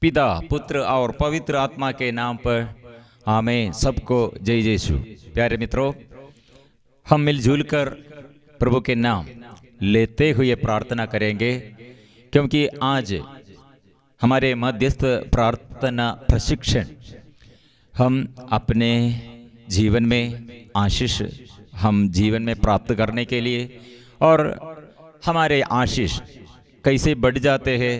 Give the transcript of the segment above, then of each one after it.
पिता, पुत्र और पवित्र आत्मा के नाम पर आमीन। सबको जय यीशु। प्यारे मित्रों, हम मिलजुल कर प्रभु के नाम लेते हुए प्रार्थना करेंगे, क्योंकि आज हमारे मध्यस्थ प्रार्थना प्रशिक्षण हम अपने जीवन में आशीष हम जीवन में प्राप्त करने के लिए और हमारे आशीष कैसे बढ़ जाते हैं,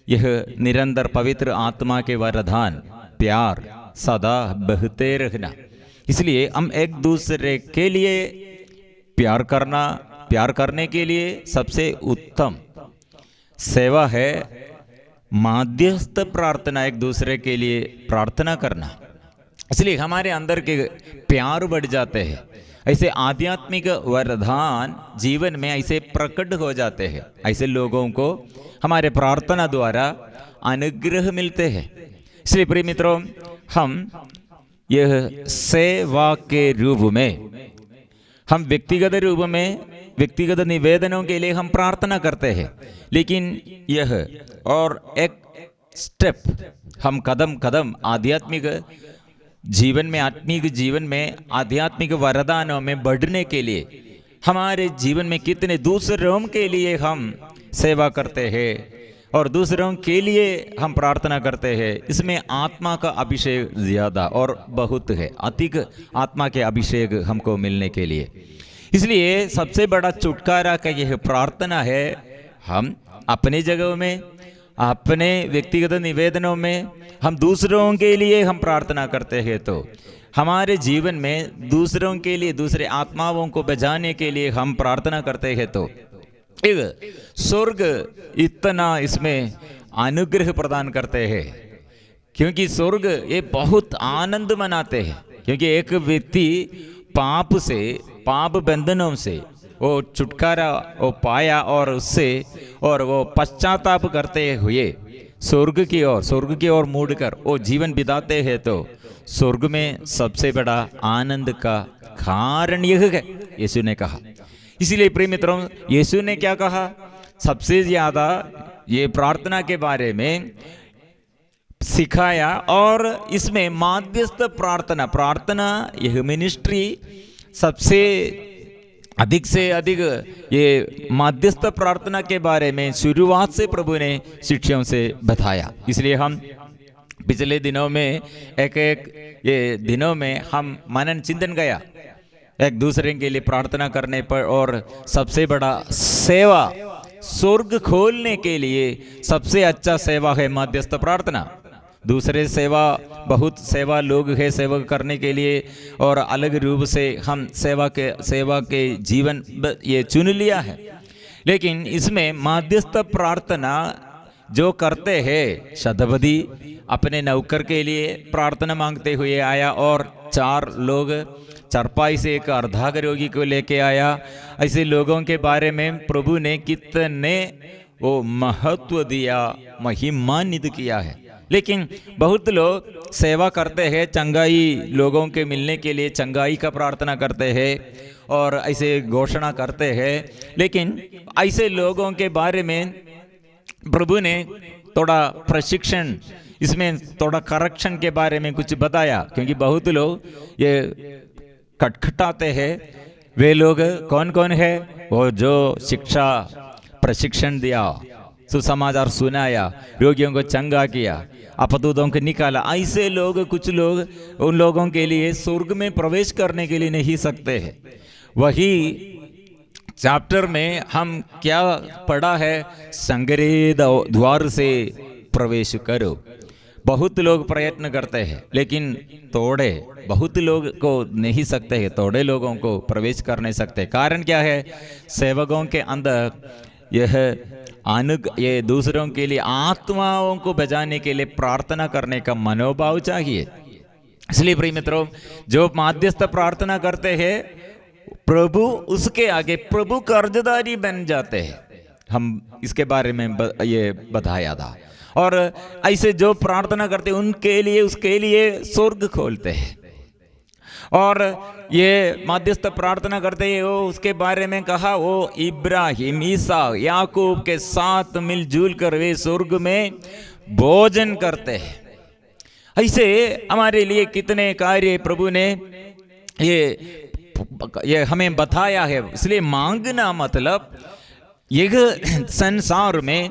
यह निरंतर पवित्र आत्मा के वरदान प्यार सदा बहते रहना। इसलिए हम एक दूसरे के लिए प्यार करने के लिए सबसे उत्तम सेवा है माध्यस्थ प्रार्थना, एक दूसरे के लिए प्रार्थना करना। इसलिए हमारे अंदर के प्यार बढ़ जाते हैं, ऐसे आध्यात्मिक वरदान जीवन में ऐसे प्रकट हो जाते हैं। ऐसे लोगों को हमारे प्रार्थना द्वारा अनुग्रह मिलते हैं। इसलिए प्रिय मित्रों, हम यह सेवा के रूप में, हम व्यक्तिगत रूप में व्यक्तिगत निवेदनों के लिए हम प्रार्थना करते हैं, लेकिन यह और एक स्टेप हम कदम कदम आध्यात्मिक जीवन में आध्यात्मिक वरदानों में बढ़ने के लिए हमारे जीवन में कितने दूसरों के लिए हम सेवा करते हैं और दूसरों के लिए हम प्रार्थना करते हैं। इसमें आत्मा का अभिषेक ज्यादा और बहुत है, अधिक आत्मा के अभिषेक हमको मिलने के लिए। इसलिए सबसे बड़ा छुटकारा का यह प्रार्थना है। हम अपने जगहों में, अपने व्यक्तिगत निवेदनों में हम दूसरों के लिए हम प्रार्थना करते हैं, तो हमारे जीवन में दूसरों के लिए, दूसरे आत्माओं को बचाने के लिए हम प्रार्थना करते हैं, तो स्वर्ग इतना इसमें अनुग्रह प्रदान करते हैं। क्योंकि स्वर्ग ये बहुत आनंद मनाते हैं, क्योंकि एक व्यक्ति पाप बंधनों से वो छुटकारा वो पाया और उससे और वो पश्चाताप करते हुए स्वर्ग की ओर मुड़कर वो जीवन बिताते हैं, तो स्वर्ग में सबसे बड़ा आनंद का कारण यह है, यीशु ने कहा। इसलिए प्रिय मित्रों, यीशु ने क्या कहा? सबसे ज्यादा ये प्रार्थना के बारे में सिखाया, और इसमें माध्यस्थ प्रार्थना यह मिनिस्ट्री सबसे अधिक से अधिक ये माध्यस्थ प्रार्थना के बारे में शुरुआत से प्रभु ने शिष्यों से बताया। इसलिए हम पिछले दिनों में दिनों में हम मनन चिंतन गया एक दूसरे के लिए प्रार्थना करने पर, और सबसे बड़ा सेवा स्वर्ग खोलने के लिए सबसे अच्छा सेवा है माध्यस्थ प्रार्थना। दूसरे बहुत सेवा लोग है सेवा करने के लिए, और अलग रूप से हम सेवा के जीवन ये चुन लिया है। लेकिन इसमें माध्यस्थ प्रार्थना जो करते हैं, शतपदी अपने नौकर के लिए प्रार्थना मांगते हुए आया, और 4 लोग चरपाई से एक अर्धांग रोगी को लेके आया। ऐसे लोगों के बारे में प्रभु ने कितने वो महत्व दिया, महिमान्वित किया है। लेकिन बहुत लोग सेवा करते हैं, चंगाई लोगों के मिलने के लिए चंगाई का प्रार्थना करते हैं और ऐसे घोषणा करते हैं, लेकिन ऐसे लोगों के बारे में प्रभु ने थोड़ा प्रशिक्षण, इसमें थोड़ा करेक्शन के बारे में कुछ बताया। क्योंकि बहुत लोग ये खटखटाते हैं। वे लोग कौन कौन है? वो जो शिक्षा प्रशिक्षण दिया, सुसमाचार सुनाया, रोगियों को चंगा किया, अपदूतों को निकाला, ऐसे लोग, कुछ लोग उन लोगों के लिए स्वर्ग में प्रवेश करने के लिए नहीं सकते हैं। वही चैप्टर में हम क्या पढ़ा है? संगरे द्वार से प्रवेश करो। बहुत लोग प्रयत्न करते हैं, लेकिन बहुत लोग को नहीं सकते हैं, थोड़े लोगों को प्रवेश कर नहीं सकते। कारण क्या है? सेवकों के अंदर ये दूसरों के लिए, आत्माओं को बचाने के लिए प्रार्थना करने का मनोभाव चाहिए। इसलिए प्रिय मित्रों, जो माध्यस्थ प्रार्थना करते हैं, प्रभु उसके आगे प्रभु कर्जदारी बन जाते हैं। हम इसके बारे में ये बताया था। और ऐसे जो प्रार्थना करते हैं उनके लिए, उसके लिए स्वर्ग खोलते हैं। और ये मध्यस्थ प्रार्थना करते हैं, वो उसके बारे में कहा, वो इब्राहिम, ईसा, याकूब के साथ मिलजुल कर वे स्वर्ग में भोजन करते हैं। ऐसे हमारे लिए कितने कार्य प्रभु ने ये हमें बताया है। इसलिए मांगना मतलब यह संसार में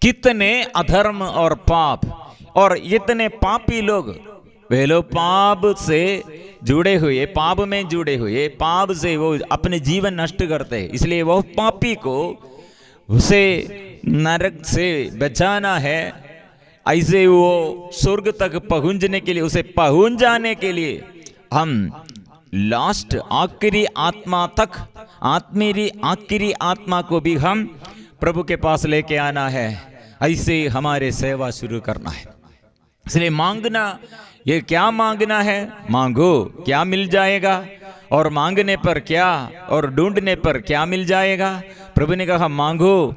कितने अधर्म और पाप और इतने पापी लोग, वे लोग पाप से जुड़े हुए, पाप में जुड़े हुए, पाप से वो अपने जीवन नष्ट करते हैं। इसलिए वो पापी को उसे नरक से बचाना है। ऐसे वो स्वर्ग तक पहुंचने के लिए, उसे पहुंच जाने के लिए हम लास्ट आखिरी आत्मा तक, मेरी आखिरी आत्मा को भी हम प्रभु के पास लेके आना है। ऐसे हमारे सेवा शुरू करना है। इसलिए मांगना, ये क्या मांगना है? मांगो क्या मिल जाएगा, और मांगने पर क्या और ढूंढने पर क्या मिल जाएगा। प्रभु ने कहा मांगो,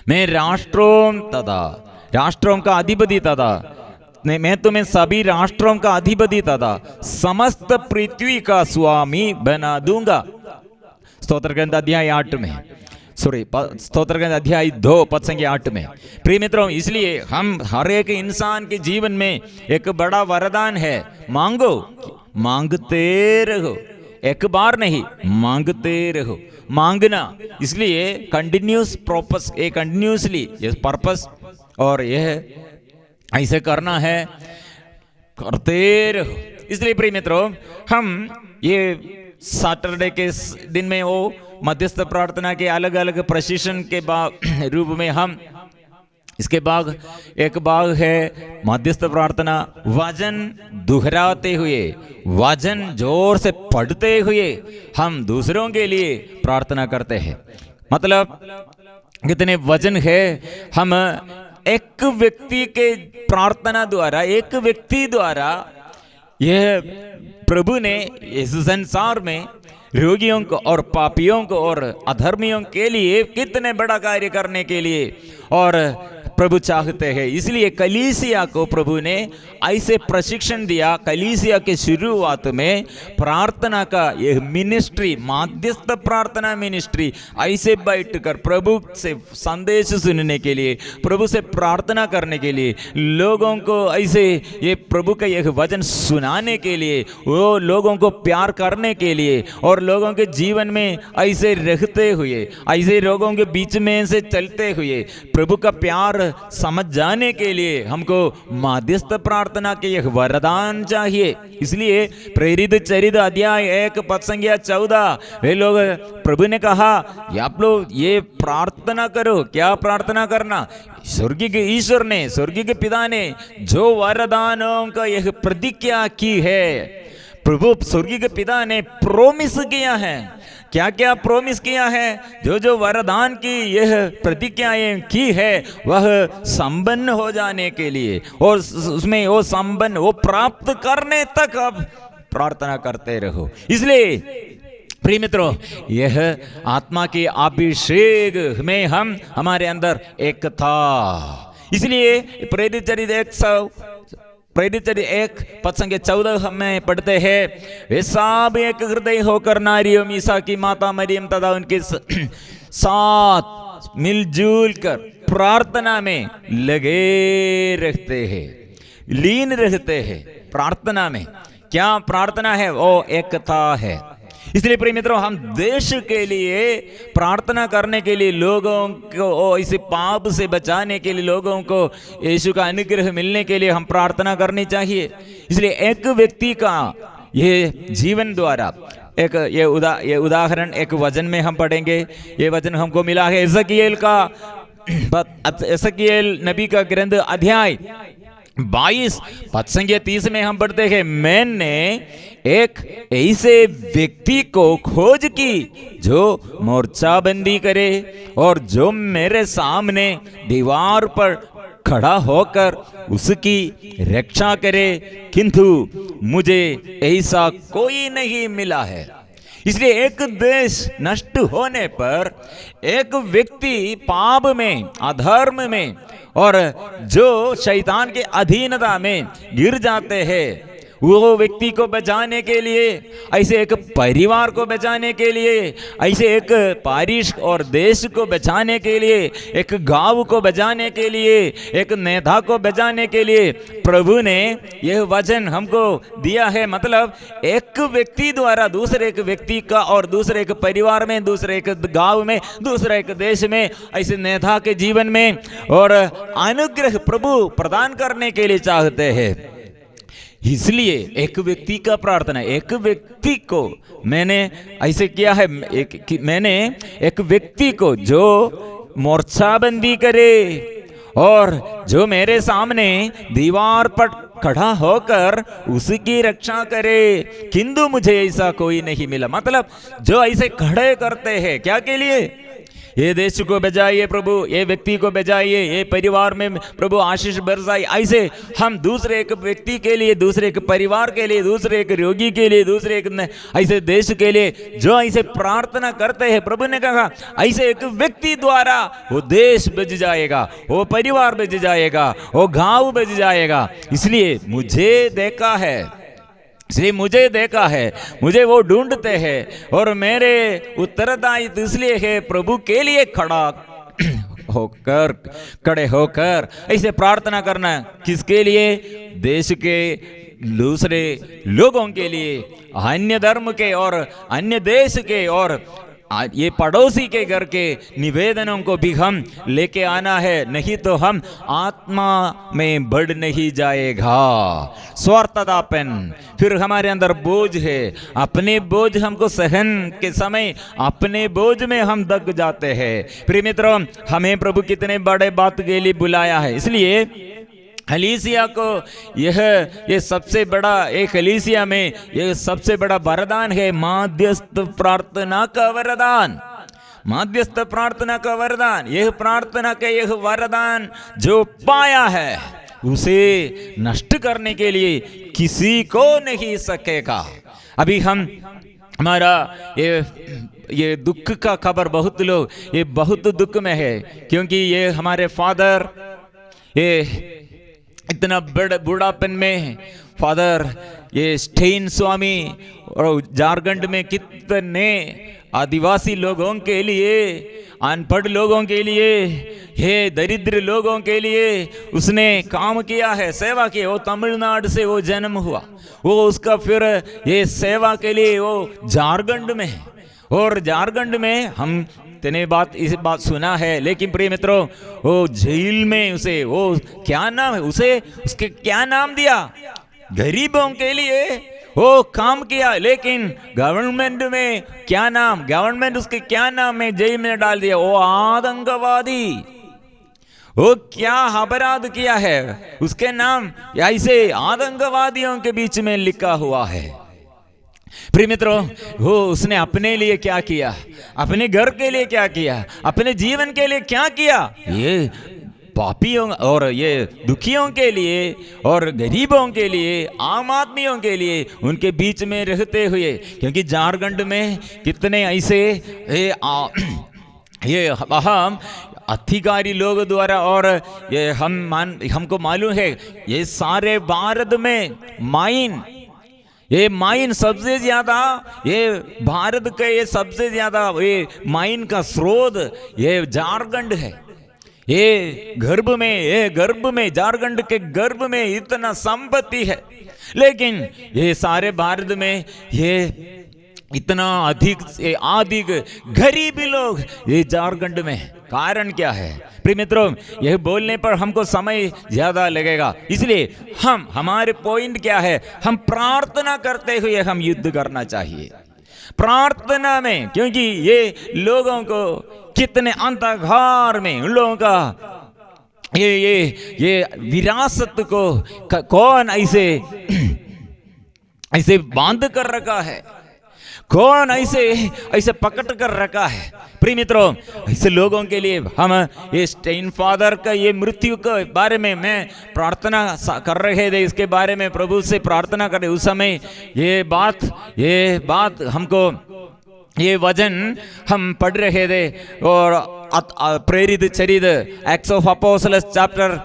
मैं राष्ट्रों का अधिपति तथा मैं तुम्हें सभी राष्ट्रों का अधिपति तथा समस्त पृथ्वी का स्वामी बना दूंगा। स्तोत्र ग्रंथ अध्याय 8 में, स्तोत्र ग्रंथ अध्याय 2 पद संख्या 8 में। प्रिय मित्रों, इसलिए हम हर एक इंसान के जीवन में एक बड़ा वरदान है, मांगो, मांगते रहो, एक बार नहीं, मांगते रहो। मांगना इसलिए कंटिन्यूस पर्पस, ये कंटिन्यूसली ये पर्पस, और यह ऐसे करना है, करते रहो। इसलिए प्रिय मित्रों, हम ये सैटरडे के दिन में वो मध्यस्थ प्रार्थना के अलग अलग प्रशिक्षण के रूप में हम इसके बाद एक भाग है मध्यस्थ प्रार्थना, वचन दोहराते हुए, वचन जोर से पढ़ते हुए हम दूसरों के लिए प्रार्थना करते हैं। मतलब कितने वचन है, हम एक व्यक्ति के प्रार्थना द्वारा, एक व्यक्ति द्वारा यह प्रभु ने इस संसार में रोगियों को और पापियों को और अधर्मियों के लिए कितने बड़ा कार्य करने के लिए और प्रभु चाहते हैं। इसलिए कलीसिया को प्रभु ने ऐसे प्रशिक्षण दिया। कलीसिया के शुरुआत में प्रार्थना का यह मिनिस्ट्री, माध्यस्थ प्रार्थना मिनिस्ट्री, ऐसे बैठकर प्रभु से संदेश सुनने के लिए, प्रभु से प्रार्थना करने के लिए, लोगों को ऐसे ये प्रभु का यह वचन सुनाने के लिए, वो लोगों को प्यार करने के लिए और लोगों के जीवन में ऐसे रहते हुए, ऐसे लोगों के बीच में से चलते हुए प्रभु का प्यार समझ जाने के लिए हमको माध्यस्थ प्रार्थना के यह वरदान चाहिए। इसलिए प्रेरित चरित्र अध्याय 1 पद संख्या 14 वे लोग, प्रभु ने कहा आप लोग ये प्रार्थना करो। क्या प्रार्थना करना? स्वर्गीय के ईश्वर ने, स्वर्गीय के पिता ने जो वरदानों का यह प्रतिज्ञा की है, प्रभु स्वर्गीय के पिता ने प्रोमिस किया है। क्या क्या प्रोमिस किया है? जो जो वरदान की यह प्रतिज्ञाएं की है वह संपन्न हो जाने के लिए, और उसमें वो संपन्न, वो प्राप्त करने तक अब प्रार्थना करते रहो। इसलिए प्रिय मित्रों, यह आत्मा के अभिषेक में हम हमारे अंदर एक था। इसलिए प्रेरित चरित्र 1 पद संख्या 14 हमें पढ़ते हैं, वे सब एक हृदय होकर नारियों मीसा की माता मरियम तथा उनके साथ मिलजुल कर प्रार्थना में लगे रहते हैं, लीन रहते हैं। प्रार्थना में क्या प्रार्थना है? वो एकता है। इसलिए प्रिय मित्रों, हम देश के लिए प्रार्थना करने के लिए, लोगों को इस पाप से बचाने के लिए, लोगों को यीशु का अनुग्रह मिलने के लिए हम प्रार्थना करनी चाहिए। इसलिए एक व्यक्ति का ये जीवन द्वारा एक ये उदाहरण एक वचन में हम पढ़ेंगे। ये वचन हमको मिला है एजेकियेल नबी का ग्रंथ अध्याय 22 पद संख्या 30 में हम पढ़ते हैं, मैंने एक ऐसे व्यक्ति को खोज की जो मोर्चाबंदी करे और जो मेरे सामने दीवार पर खड़ा होकर उसकी रक्षा करे, किंतु मुझे ऐसा कोई नहीं मिला है। इसलिए एक देश नष्ट होने पर, एक व्यक्ति पाप में, अधर्म में और जो शैतान के अधीनता में गिर जाते हैं, वो व्यक्ति को बचाने के लिए, ऐसे एक परिवार को बचाने के लिए, ऐसे एक पारिश और देश को बचाने के लिए, एक गांव को बचाने के लिए, एक नेता को बचाने के लिए प्रभु ने यह वचन हमको दिया है। मतलब एक व्यक्ति द्वारा दूसरे एक व्यक्ति का, और दूसरे एक परिवार में, दूसरे एक गांव में, दूसरे एक देश में, ऐसे नेता के जीवन में और अनुग्रह प्रभु प्रदान करने के लिए चाहते हैं। इसलिए एक व्यक्ति का प्रार्थना, एक व्यक्ति को मैंने ऐसे किया है, मैंने एक व्यक्ति को जो मोर्चाबंदी करे और जो मेरे सामने दीवार पर खड़ा होकर उसकी रक्षा करे, किंतु मुझे ऐसा कोई नहीं मिला। मतलब जो ऐसे खड़े करते हैं क्या के लिए? ये देश को बचाइए प्रभु, ये व्यक्ति को बचाइए, ये परिवार में प्रभु आशीष बरसाइए। ऐसे हम दूसरे एक व्यक्ति के लिए, दूसरे एक परिवार के लिए, दूसरे एक रोगी के लिए, दूसरे एक ऐसे देश के लिए जो ऐसे प्रार्थना करते हैं, प्रभु ने कहा ऐसे एक व्यक्ति द्वारा वो देश बच जाएगा, वो परिवार बच जाएगा, वो गांव बच जाएगा। इसलिए मुझे देखा है, मुझे वो ढूंढते हैं और मेरे उत्तरदायित्व इसलिए है प्रभु के लिए खड़े होकर ऐसे प्रार्थना करना। किसके लिए? देश के दूसरे लोगों के लिए, अन्य धर्म के और अन्य देश के और ये पड़ोसी के घर के निवेदनों को भी हम लेके आना है, नहीं तो हम आत्मा में बढ़ नहीं जाएगा। स्वार्थतापन, फिर हमारे अंदर बोझ है, अपने बोझ हमको सहन के समय अपने बोझ में हम दब जाते हैं। प्रिय मित्रों, हमें प्रभु कितने बड़े बात के लिए बुलाया है। इसलिए कलीसिया को यह सबसे बड़ा, एक कलीसिया में यह सबसे बड़ा वरदान है, माध्यस्थ प्रार्थना का वरदान। माध्यस्थ प्रार्थना का वरदान, यह प्रार्थना का यह वरदान जो पाया है उसे नष्ट करने के लिए किसी को नहीं सकेगा। अभी हमारा ये दुख का खबर बहुत लोग ये बहुत दुख में है, क्योंकि ये हमारे फादर ये इतना बूढ़ापन में फादर ये स्टेन स्वामी और झारखंड में कितने आदिवासी लोगों के लिए, अनपढ़ लोगों के लिए, ये दरिद्र लोगों के लिए उसने काम किया है, सेवा की। वो तमिलनाडु से वो जन्म हुआ, वो उसका फिर ये सेवा के लिए वो झारखंड में है। और झारखंड में हम तेने इस बात सुना है, लेकिन प्रिय मित्रों वो जेल में उसे वो क्या नाम है, उसके क्या नाम दिया? गरीबों के लिए वो काम किया, लेकिन गवर्नमेंट में क्या नाम, गवर्नमेंट उसके क्या नाम में जेल में डाल दिया? वो आतंकवादी। वो क्या अपराध किया है, उसके नाम ऐसे आतंकवादियों के बीच में लिखा हुआ है। प्रिय मित्रों, वो उसने अपने लिए क्या किया, अपने घर के लिए क्या किया, अपने जीवन के लिए क्या किया? ये पापियों और ये दुखियों के लिए और गरीबों के लिए, आम आदमियों के लिए, उनके बीच में रहते हुए, क्योंकि झारखंड में कितने ऐसे ये अहम अधिकारी लोग द्वारा, और ये हमको मालूम है ये सारे भारत में ये माइन सबसे ज्यादा, ये भारत के ये सबसे ज्यादा ये माइन का स्रोत ये झारखंड है। ये गर्भ में झारखंड के गर्भ में इतना संपत्ति है, लेकिन ये सारे भारत में ये इतना अधिक गरीबी लोग ये झारखंड में। कारण क्या है? प्रिय मित्रों, यह बोलने पर हमको समय ज्यादा लगेगा, इसलिए हमारे पॉइंट क्या है, हम प्रार्थना करते हुए हम युद्ध करना चाहिए प्रार्थना में, क्योंकि ये लोगों को कितने अंधकार में उन लोगों का ये विरासत को कौन ऐसे बांध कर रखा है, कौन ऐसे पकड़ कर रखा है। प्रिय मित्रों, ऐसे लोगों के लिए हम ये स्टेन फादर का ये मृत्यु के बारे में मैं प्रार्थना कर रहे थे, इसके बारे में प्रभु से प्रार्थना कर रहे, उस समय ये बात हमको ये वचन हम पढ़ रहे थे, और प्रेरित चरित एक्ट्स ऑफ अपोस्टल्स चैप्टर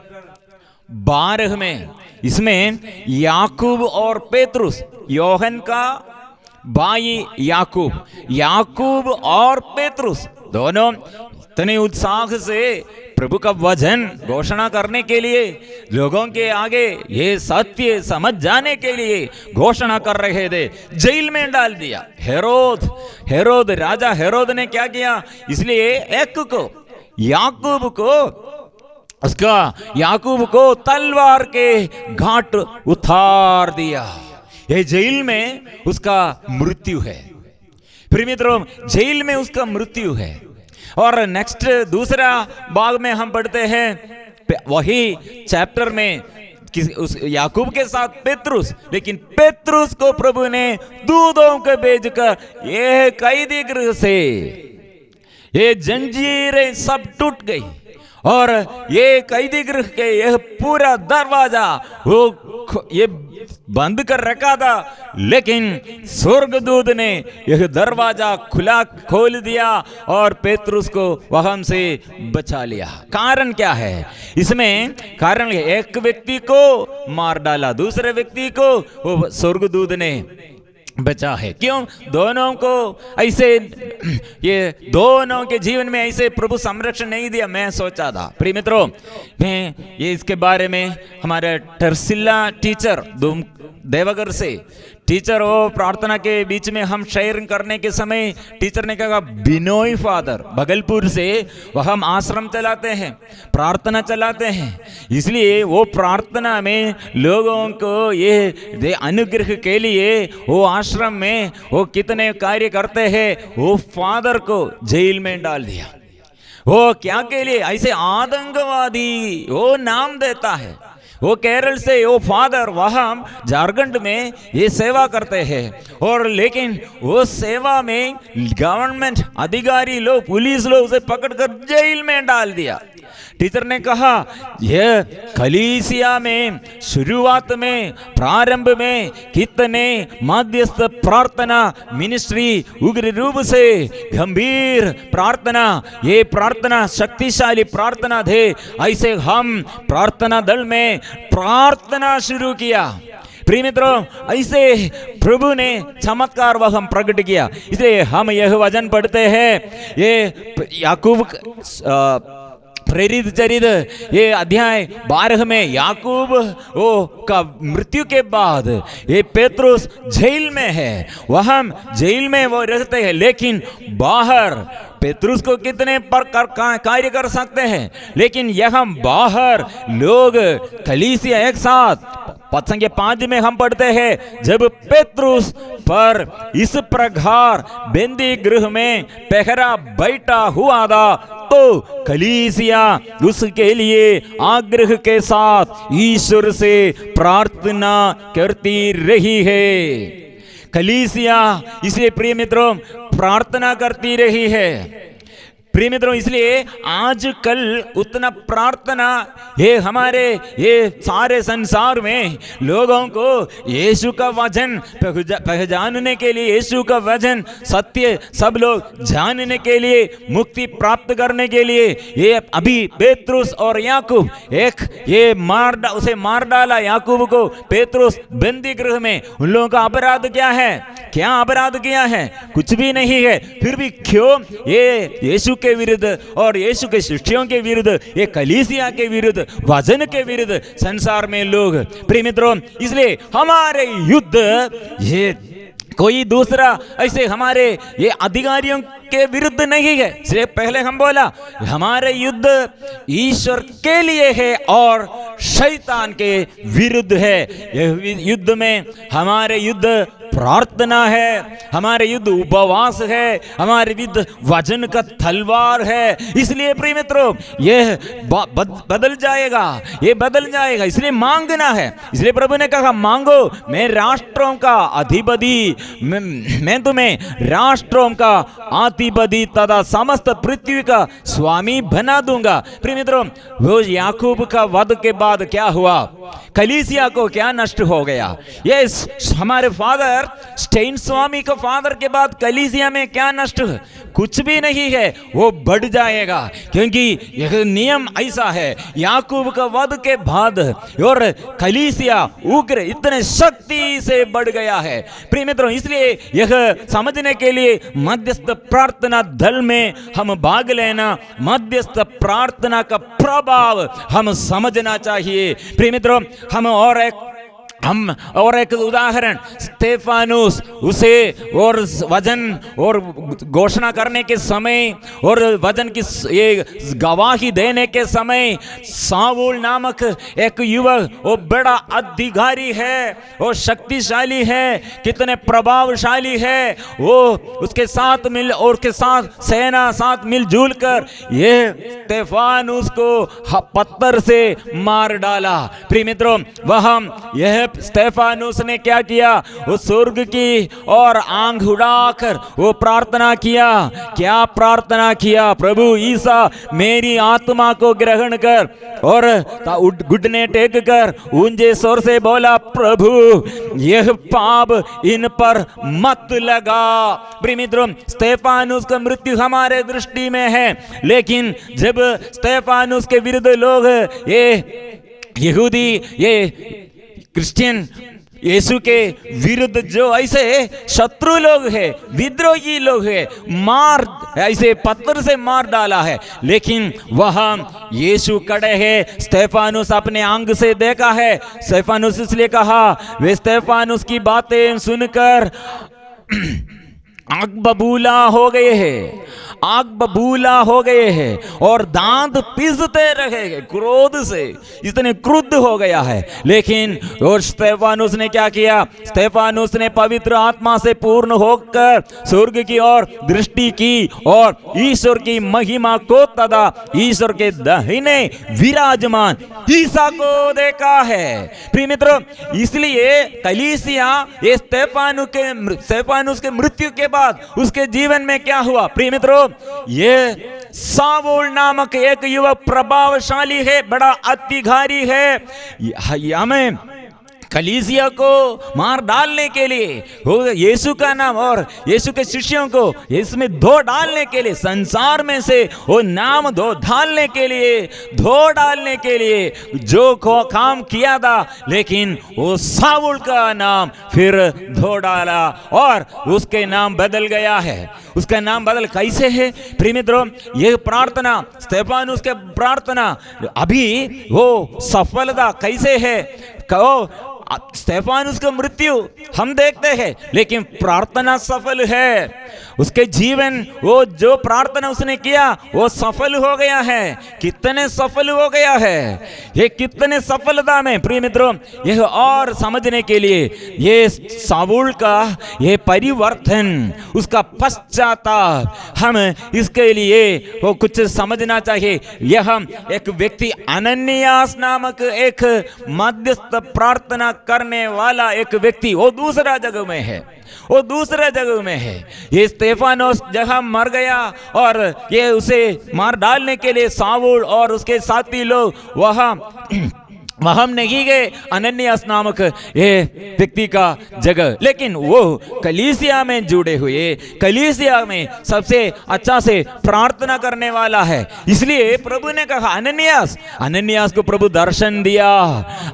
12 में इसमें याकूब और पेतरुस, योहन का भाई याकूब और पेतरुस दोनों इतने उत्साह से प्रभु का वचन घोषणा करने के लिए, लोगों के आगे ये सत्य समझ जाने के लिए घोषणा कर रहे थे। जेल में डाल दिया। हेरोद राजा हेरोद ने क्या किया, इसलिए याकूब को तलवार के घाट उतार दिया। ये जेल में उसका मृत्यु है। प्रिय मित्रों, जेल में उसका मृत्यु है। और नेक्स्ट दूसरा भाग में हम पढ़ते हैं, वही चैप्टर में उस याकूब के साथ पेतरुस, लेकिन पेतरुस को प्रभु ने दूतों को भेजकर ये कैदी गृह से ये जंजीरें सब टूट गई और ये कैदी गृह के यह पूरा दरवाजा वो ये बंद कर रखा था, लेकिन स्वर्गदूत ने यह दरवाजा खोल दिया और पेतरुस को वहां से बचा लिया। कारण क्या है इसमें? कारण एक व्यक्ति को मार डाला, दूसरे व्यक्ति को वो स्वर्गदूत ने बचा है। क्यों? दोनों को ऐसे, ये दोनों के जीवन में ऐसे प्रभु संरक्षण नहीं दिया। मैं सोचा था प्रिय मित्रों, मैं ये इसके बारे में हमारे टर्सिला टीचर देवगर से टीचर वो प्रार्थना के बीच में हम शेयर करने के समय टीचर ने कहा, बिनोई फादर भगलपुर से वह हम आश्रम चलाते हैं, प्रार्थना चलाते हैं, इसलिए वो प्रार्थना में लोगों को ये अनुग्रह के लिए वो आश्रम में वो कितने कार्य करते हैं। वो फादर को जेल में डाल दिया। वो क्या के लिए? ऐसे आतंकवादी वो नाम देता है। वो केरल से वो फादर वहां झारखंड में ये सेवा करते हैं, और लेकिन वो सेवा में गवर्नमेंट अधिकारी लोग, पुलिस लोग उसे पकड़कर जेल में डाल दिया। टीचर ने कहा, यह कलीसिया में शुरुआत में प्रारंभ में कितने मध्यस्थ प्रार्थना मिनिस्ट्री उग्र रूप से गंभीर प्रार्थना, ये प्रार्थना शक्तिशाली प्रार्थना थे। ऐसे हम प्रार्थना दल में प्रार्थना शुरू किया। प्रिय मित्रों, ऐसे प्रभु ने चमत्कार वह हम प्रकट किया। इसलिए हम यह वचन पढ़ते हैं, ये याकूब प्रेरित चरित्र ये अध्याय 12 में याकूब वो का मृत्यु के बाद ये पेतरुस जेल में है, वहां जेल में वो रहते हैं, लेकिन बाहर पेतरुस को कितने कार्य कर सकते हैं, लेकिन यहाँ बाहर लोग कलीसिया एक साथ संख्या 5 में हम पढ़ते हैं, जब पेतरुस पर इस प्रकार बंदी गृह में पहरा बैठा हुआ था, तो कलीसिया उसके लिए आग्रह के साथ ईश्वर से प्रार्थना करती रही है। कलीसिया इसलिए प्रिय मित्रों प्रार्थना करती रही है। प्रिय मित्रों, इसलिए आजकल उतना प्रार्थना ये हमारे ये सारे संसार में लोगों को यीशु का वचन पहचानने के लिए, यीशु का वचन सत्य सब लोग जानने के लिए, मुक्ति प्राप्त करने के लिए, ये अभी पेतरुस और याकूब उसे मार डाला याकूब को पेतरुस बंदी गृह में। उन लोगों का अपराध क्या है? क्या अपराध किया है? कुछ भी नहीं है। फिर भी क्यों ये यीशु के विरुद्ध और यीशु के शिष्यों के विरुद्ध, ये कलीसिया के विरुद्ध, वचन के विरुद्ध संसार में लोग? प्रिय मित्रों, इसलिए हमारे युद्ध ये कोई दूसरा ऐसे हमारे ये अधिकारियों के विरुद्ध नहीं है। सिर्फ पहले हम बोला हमारे युद्ध ईश्वर के लिए है और शैतान के विरुद्ध है। यह युद्ध में हमारे युद्ध प्रार्थना है, हमारे युद्ध उपवास है, हमारे युद्ध वचन का तलवार है। इसलिए प्रिय मित्रों, यह बदल जाएगा, ये बदल जाएगा, इसलिए मांगना है। इसलिए प्रभु ने कहा, मांगो, मैं राष्ट्रों का अधिपति, मैं तुम्हें राष्ट्रों का अधिपति तथा समस्त पृथ्वी का स्वामी बना दूंगा। प्रिय मित्रों, वो याकूब का वध के बाद क्या हुआ? कलीसिया को क्या नष्ट हो गया? ये हमारे फादर फादर, स्टेन स्वामी का फादर के बाद कलीसिया में क्या नष्ट है? कुछ भी नहीं है, वो बढ़ जाएगा, क्योंकि यह नियम ऐसा है। याकूब का वध के बाद और कलीसिया उग्र इतने शक्ति से बढ़ गया है प्रिय मित्रों। इसलिए यह समझने के लिए मध्यस्थ प्रार्थना दल में हम भाग लेना, मध्यस्थ प्रार्थना का प्रभाव हम समझना चाहिए प्रिय मित्रों। हम और एक उदाहरण, स्तेफानुस, उसे और वचन और घोषणा करने के समय और वचन की ये गवाही देने के समय साउल नामक एक युवक, वो बड़ा अधिकारी है, वो शक्तिशाली है, कितने प्रभावशाली है, वो उसके साथ सेना साथ मिलजुल कर ये स्तेफानुस को पत्थर से मार डाला प्रिय मित्रों। वह यह स्तेफानुस ने क्या किया? वो स्वर्ग की और आंख उड़ाकर वो प्रार्थना किया। क्या प्रार्थना किया? प्रभु ईसा मेरी आत्मा को ग्रहण कर, और घुटने टेक कर ऊंचे स्वर से बोला, प्रभु यह पाप इन पर मत लगा। प्रिय मित्रों, स्तेफानुस का मृत्यु हमारे दृष्टि में है, लेकिन जब स्तेफानुस के विरुद्ध लोग, ये यहूदी, ये क्रिश्चियन, यीशु के विरुद्ध जो ऐसे शत्रु लोग हैं, विद्रोही लोग हैं, ऐसे पत्थर से मार डाला है, लेकिन वहां यीशु खड़े हैं। स्तेफानुस अपने आंख से देखा है। स्तेफानुस इसलिए कहा, वे स्तेफानुस की बातें सुनकर आग बबूला हो गए हैं, आग बबूला हो गए हैं और दांत पीसते रहे क्रोध से, इतने क्रुद्ध हो गया है। लेकिन और स्तेफानुस ने क्या किया? स्तेफानुस ने पवित्र आत्मा से पूर्ण होकर स्वर्ग की ओर दृष्टि की और ईश्वर की महिमा को तथा ईश्वर के दाहिने विराजमान ईसा को देखा है प्रिय मित्रों। इसलिए कलीसिया ये स्तेफानुस के मृत्यु के बाद उसके जीवन में क्या हुआ प्रिय मित्रों? ये साउल नामक एक युवक प्रभावशाली है, बड़ा अधिकारी है, हमें कलीसिया को मार डालने के लिए, यीशु का नाम और यीशु के शिष्यों को इसमें धो डालने के लिए, संसार में से वो नाम धो डालने के लिए जो काम किया था, लेकिन वो साउल का नाम फिर धो डाला और उसके नाम बदल गया है। उसका नाम बदल कैसे है प्रिय मित्रों? ये प्रार्थना, स्तेफानुस के प्रार्थना अभी वो सफलता कैसे है? स्तेफानुस का मृत्यु हम देखते हैं, लेकिन प्रार्थना सफल है। उसके जीवन, वो जो प्रार्थना उसने किया वो सफल हो गया है। कितने सफल हो गया है, ये कितने सफलता में प्रिय मित्रों। यह और समझने के लिए ये साउल का ये परिवर्तन, उसका पश्चाताप, हम इसके लिए वो कुछ समझना चाहिए। यह एक व्यक्ति अनन्यास नामक एक मध्यस्थ प्रार्थना करने वाला एक व्यक्ति, वो दूसरा जगह में है, वो दूसरे जगह में है। ये स्तेफानुस जहां मर गया और ये उसे मार डालने के लिए साउल और उसके साथी लोग वहां नहीं गए, अनन्यास नामक ये व्यक्ति का जगह, लेकिन वो कलीसिया में जुड़े हुए, कलीसिया में सबसे अच्छा से प्रार्थना करने वाला है। इसलिए प्रभु ने कहा अनन्यास को प्रभु दर्शन दिया।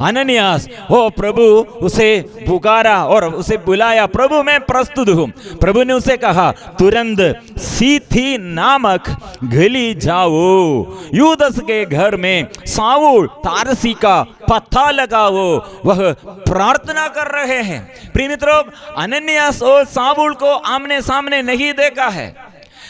अनन्यास, ओ प्रभु उसे पुकारा और उसे बुलाया, प्रभु मैं प्रस्तुत हूं। प्रभु ने उसे कहा, तुरंत सीथी नामक गली जाओ, यूदस के घर में साउल तारसी का पता लगाओ, वह प्रार्थना कर रहे हैं। प्रिय मित्रों, अनन्यास और साउल को आमने सामने नहीं देखा है,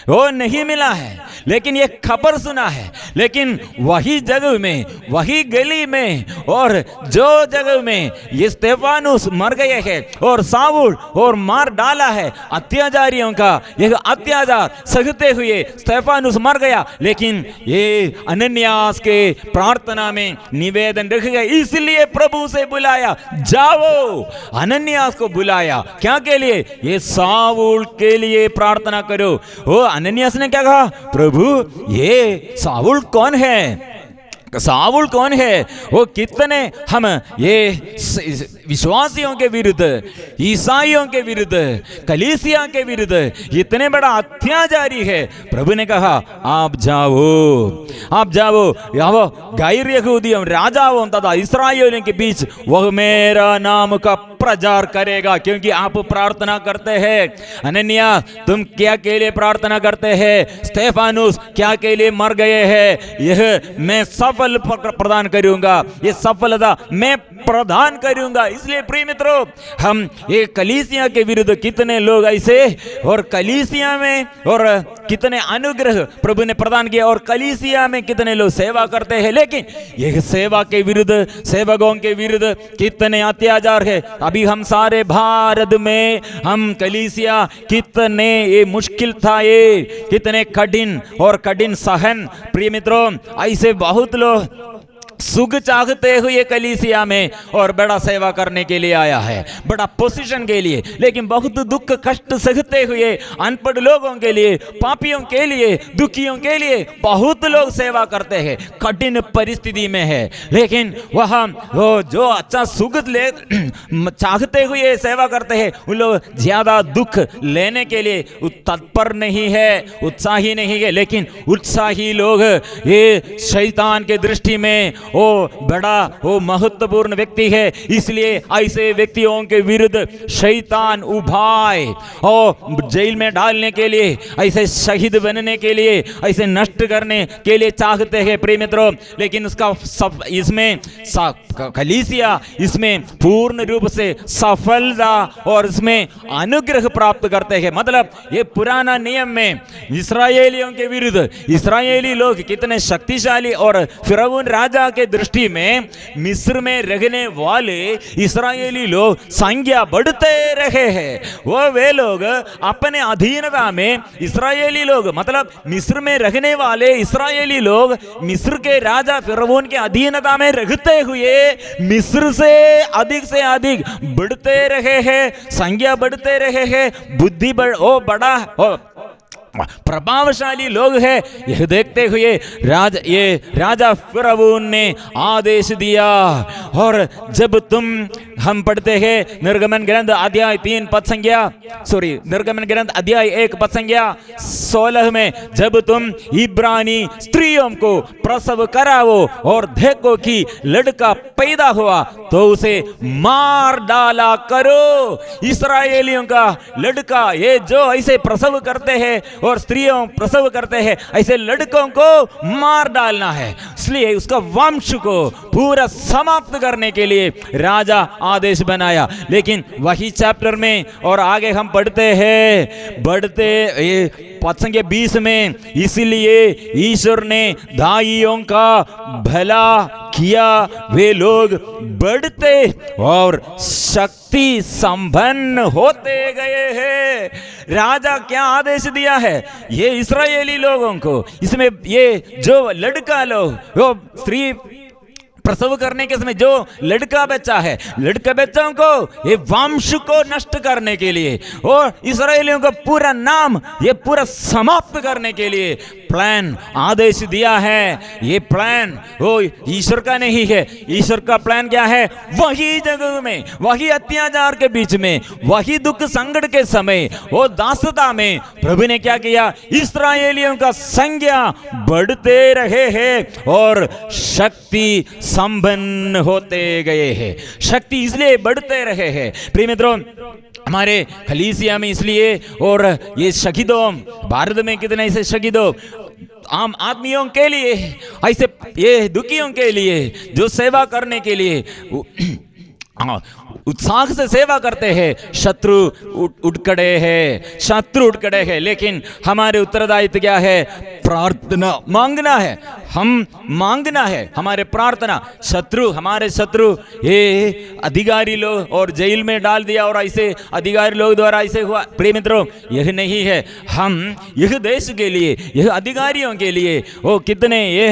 वो नहीं मिला है, लेकिन ये खबर सुना है। लेकिन वही जगह में, वही गली में और जो जगह में ये स्तेफानुस मर गए हैं और साउल और मार डाला है, अत्याचारियों का यह अत्याचार सहते हुए स्तेफानुस मर गया, लेकिन ये अनन्यास के प्रार्थना में निवेदन रख गए। इसलिए प्रभु से बुलाया, जाओ, अनन्यास को बुलाया। क्या के लिए? ये साउल के लिए प्रार्थना करो। वो अनन्यास ने क्या कहा? प्रभु ये साउल कौन है? साउल कौन है, वो कितने हम ये विश्वासियों के विरुद्ध, ईसाइयों के विरुद्ध, कलीसिया के विरुद्ध इतने बड़ा अत्याचारी है। प्रभु ने कहा आप जाओ, आप जाओ, वो गैर यहूदियों राजाओं तथा इस्राएलियों के बीच वह मेरा नाम का प्रचार करेगा, क्योंकि आप प्रार्थना करते हैं। अनन्या तुम क्या के लिए प्रार्थना करते हैं, स्तेफानुस क्या के लिए मर गए हैं, यह मैं सफल प्रदान करूंगा, ये सफलता मैं प्रदान करूंगा। इसलिए प्रिय मित्रों, हम ये कलीसिया के विरुद्ध कितने लोग ऐसे, और कलीसिया में और कितने अनुग्रह प्रभु ने प्रदान किया, और कलीसिया में कितने लोग सेवा करते हैं, लेकिन यह सेवा के विरुद्ध, सेवकों के विरुद्ध कितने अत्याचार है। अभी हम सारे भारत में हम कलीसिया कितने ये मुश्किल था, ये कितने कठिन और कठिन सहन। प्रिय मित्रों, ऐसे बहुत लोग सुख चाहते हुए कलीसिया में और बड़ा सेवा करने के लिए आया है, बड़ा पोजीशन के लिए, लेकिन बहुत दुख कष्ट सहते हुए अनपढ़ लोगों के लिए, पापियों के लिए, दुखियों के लिए बहुत लोग सेवा करते हैं, कठिन परिस्थिति में है, लेकिन वह वो जो अच्छा सुख ले चाहते हुए सेवा करते हैं, उन लोग ज्यादा दुख लेने के लिए तत्पर नहीं है, उत्साही नहीं है। लेकिन उत्साही लोग ये शैतान के दृष्टि में वो बड़ा वो महत्वपूर्ण व्यक्ति है, इसलिए ऐसे व्यक्तियों के विरुद्ध शैतान उभाए और जेल में डालने के लिए, ऐसे शहीद बनने के लिए, ऐसे नष्ट करने के लिए चाहते हैं प्रिय मित्रों। लेकिन उसका सब इसमें कलीसिया इसमें पूर्ण रूप से सफलता और इसमें अनुग्रह प्राप्त करते हैं। मतलब ये पुराना नियम में इस्राएलियों के विरुद्ध इस्राएली लोग कितने शक्तिशाली, और फिरौन राजा के दृष्टि में मिस्र में रहने वाले इस्राएली लोग संख्या बढ़ते रहे हैं। वो वे लोग अपने अधीनता में, इस्राएली लोग मतलब मिस्र में रहने वाले इस्राएली लोग मिस्र के राजा फिरौन के अधीनता में रहते हुए मिस्र से अधिक बढ़ते रहे हैं, संख्या बढ़ते रहे हैं, बुद्धि बड़ा प्रभावशाली लोग हैं। यह देखते हुए राजा फिरौन ने आदेश दिया, और जब हम पढ़ते हैं निर्गमन ग्रंथ अध्याय 3 पद संख्या निर्गमन ग्रंथ अध्याय 1 पद संख्या 16 में, जब तुम इब्रानी स्त्रियों को प्रसव कराओ और देखो कि लड़का पैदा हुआ तो उसे मार डाला करो। इस्राएलियों का लड़का, ये जो ऐसे प्रसव करते हैं और स्त्रियों प्रसव करते हैं, ऐसे लड़कों को मार डालना है। इसलिए उसका वंश को पूरा समाप्त करने के लिए राजा आदेश बनाया। लेकिन वही चैप्टर में और आगे हम पढ़ते हैं, पद संख्या 20 में, इसलिए ईश्वर ने दाइयों का भला किया, वे लोग बढ़ते और शक्ति संपन्न होते गए हैं। राजा क्या आदेश दिया है ये इस्राएली लोगों को, इसमें ये जो लड़का लोग, वो स्त्री प्रसव करने के समय जो लड़का बच्चा है, लड़का बच्चों को ये वंश को नष्ट करने के लिए और इस्राएलियों का पूरा नाम ये पूरा समाप्त करने के लिए प्लान आदेश दिया है। ये प्लान वो ईश्वर का नहीं है। ईश्वर का प्लान क्या है? वही जगह में, वही अत्याचार के बीच में, वही दुख संकट के समय, वो दासता में प्रभु ने क्या किया? इस्राएलियों का संख्या बढ़ते रहे हैं और शक्ति संपन्न होते गए हैं। शक्ति इसलिए बढ़ते रहे हैं प्रिय मित्रों, हमारे कलीसिया में इसलिए, और ये शहीदों, भारत में कितने ऐसे शहीदों आम आदमियों के लिए, ऐसे ये दुखियों के लिए जो सेवा करने के लिए उत्साह से सेवा करते हैं, शत्रु उठ खड़े हैं, शत्रु उठ खड़े हैं। लेकिन हमारे उत्तरदायित्व क्या है? प्रार्थना मांगना है, हम मांगना है हमारे प्रार्थना। शत्रु, हमारे शत्रु ये अधिकारी लोग और जेल में डाल दिया और ऐसे अधिकारी लोग द्वारा ऐसे हुआ। प्रिय मित्रों, यह नहीं है। हम यह देश के लिए, यह अधिकारियों के लिए वो कितने ये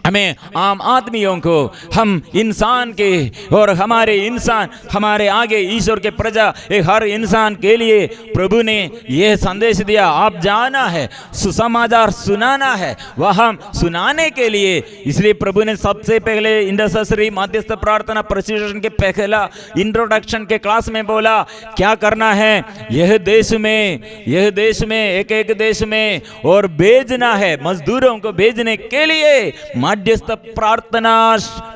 हमें आम आदमियों को, हम इंसान के और हमारे आगे ईश्वर के प्रजा, हर इंसान के लिए प्रभु ने यह संदेश दिया, आप जाना है, सुसमाचार सुनाना है, वह हम सुनाने के लिए। इसलिए प्रभु ने सबसे पहले इंटरसेसरी मध्यस्थ प्रार्थना प्रोसिक्यूशन के पहला इंट्रोडक्शन के क्लास में बोला क्या करना है, यह देश में एक देश में और भेजना है, मजदूरों को भेजने के लिए मध्यस्थ प्रार्थना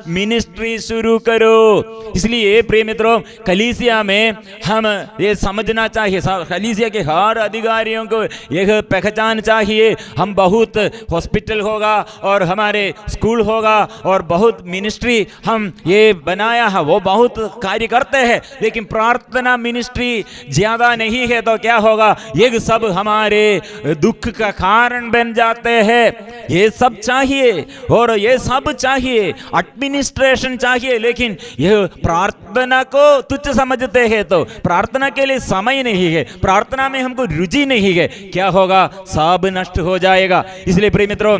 मिनिस्ट्री शुरू करो। इसलिए प्रिय मित्रों, कलीसिया में हम ये समझना चाहिए, कलीसिया के हर अधिकारियों को यह पहचान चाहिए, हम बहुत हॉस्पिटल होगा और हमारे स्कूल होगा और बहुत मिनिस्ट्री हम ये बनाया है, वो बहुत कार्य करते हैं, लेकिन प्रार्थना मिनिस्ट्री ज्यादा नहीं है तो क्या होगा, ये सब हमारे दुख का कारण बन जाते हैं। ये सब चाहिए और ये सब चाहिए, एडमिनिस्ट्रेशन चाहिए, लेकिन यह प्रार्थना को तुच्छ समझते हैं तो प्रार्थना के लिए समय नहीं है, प्रार्थना में हमको रुचि नहीं है, क्या होगा, सब नष्ट हो जाएगा। इसलिए प्रिय मित्रों,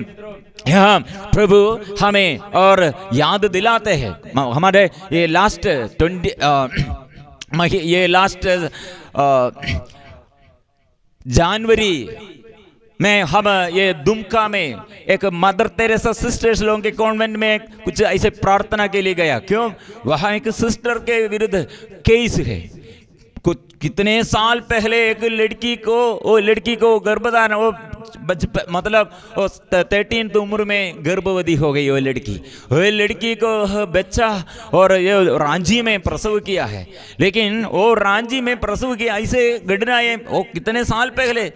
यहाँ प्रभु हमें और याद दिलाते हैं, हमारे ये लास्ट जनवरी में हम ये दुमका में एक मदर तेरेसा सिस्टर्स लोगों के कॉन्वेंट में कुछ ऐसे प्रार्थना के लिए गया। क्यों? वहाँ एक सिस्टर के विरुद्ध केस है। कुछ कितने साल पहले एक लड़की को गर्भधारण, वो मतलब 13 उम्र में गर्भवती हो गई वो लड़की को बच्चा और ये रांची में प्रसव किया है, लेकिन वो रांची में प्रसव किया ऐसे घटना है, वो कितने साल पहले,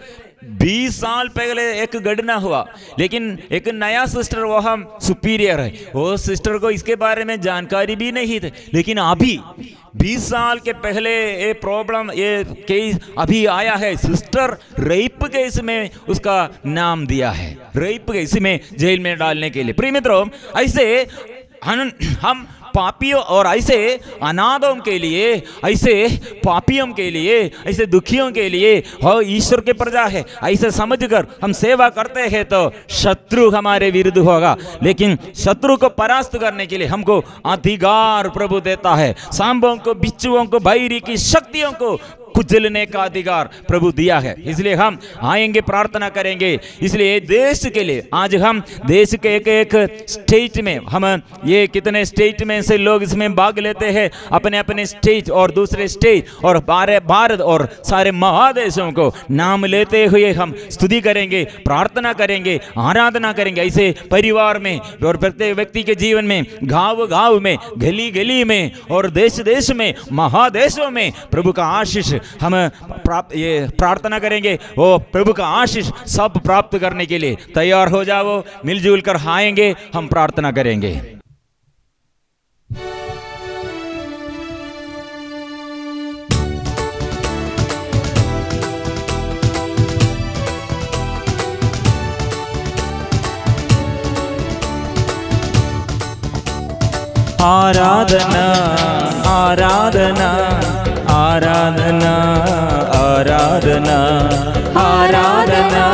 20 साल पहले एक घटना हुआ। लेकिन एक नया सिस्टर, वो हम सुपीरियर है, वो सिस्टर को इसके बारे में जानकारी भी नहीं थी, लेकिन अभी 20 साल के पहले ये प्रॉब्लम, ये केस अभी आया है, सिस्टर रेप केस में उसका नाम दिया है, रेप केस में जेल में डालने के लिए। प्रिय मित्रों, ऐसे हम पापियों और ऐसे अनाथों के लिए, ऐसे पापियों के लिए, ऐसे दुखियों के लिए हो ईश्वर के प्रजा है, ऐसे समझकर हम सेवा करते हैं तो शत्रु हमारे विरुद्ध होगा, लेकिन शत्रु को परास्त करने के लिए हमको अधिकार प्रभु देता है, सांपों को, बिच्छुओं को, बैरी की शक्तियों को कुचलने का अधिकार प्रभु दिया है। इसलिए हम आएंगे, प्रार्थना करेंगे। इसलिए देश के लिए आज हम देश के एक स्टेट में, हम ये कितने स्टेट में से लोग इसमें भाग लेते हैं, अपने अपने स्टेट और दूसरे स्टेट और भारत और सारे महादेशों को नाम लेते हुए हम स्तुति करेंगे, प्रार्थना करेंगे, आराधना करेंगे। ऐसे परिवार में और प्रत्येक व्यक्ति के जीवन में, गांव गांव में, गली गली में और देश देश में, महादेशों में प्रभु का आशीष हम प्रार्थना करेंगे। वो प्रभु का आशीष सब प्राप्त करने के लिए तैयार हो जाओ, मिलजुल कर आएंगे, हम प्रार्थना करेंगे। आराधना आराधना आराधना आराधना आराधना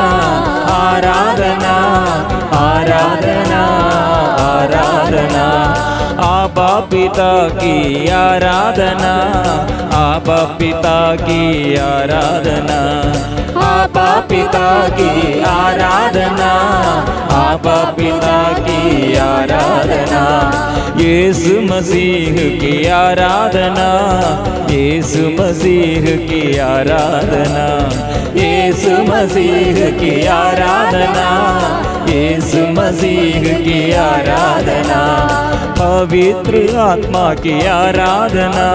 आराधना आराधना आराधना आबा पिता की आराधना, आबा पिता की आराधना, आबा पिता की आराधना, आबा पिता की आराधना, यीशु मसीह की आराधना, यीशु मसीह की आराधना, यीशु मसीह की आराधना, यीशु मसीह की आराधना, पवित्र आत्मा की आराधना,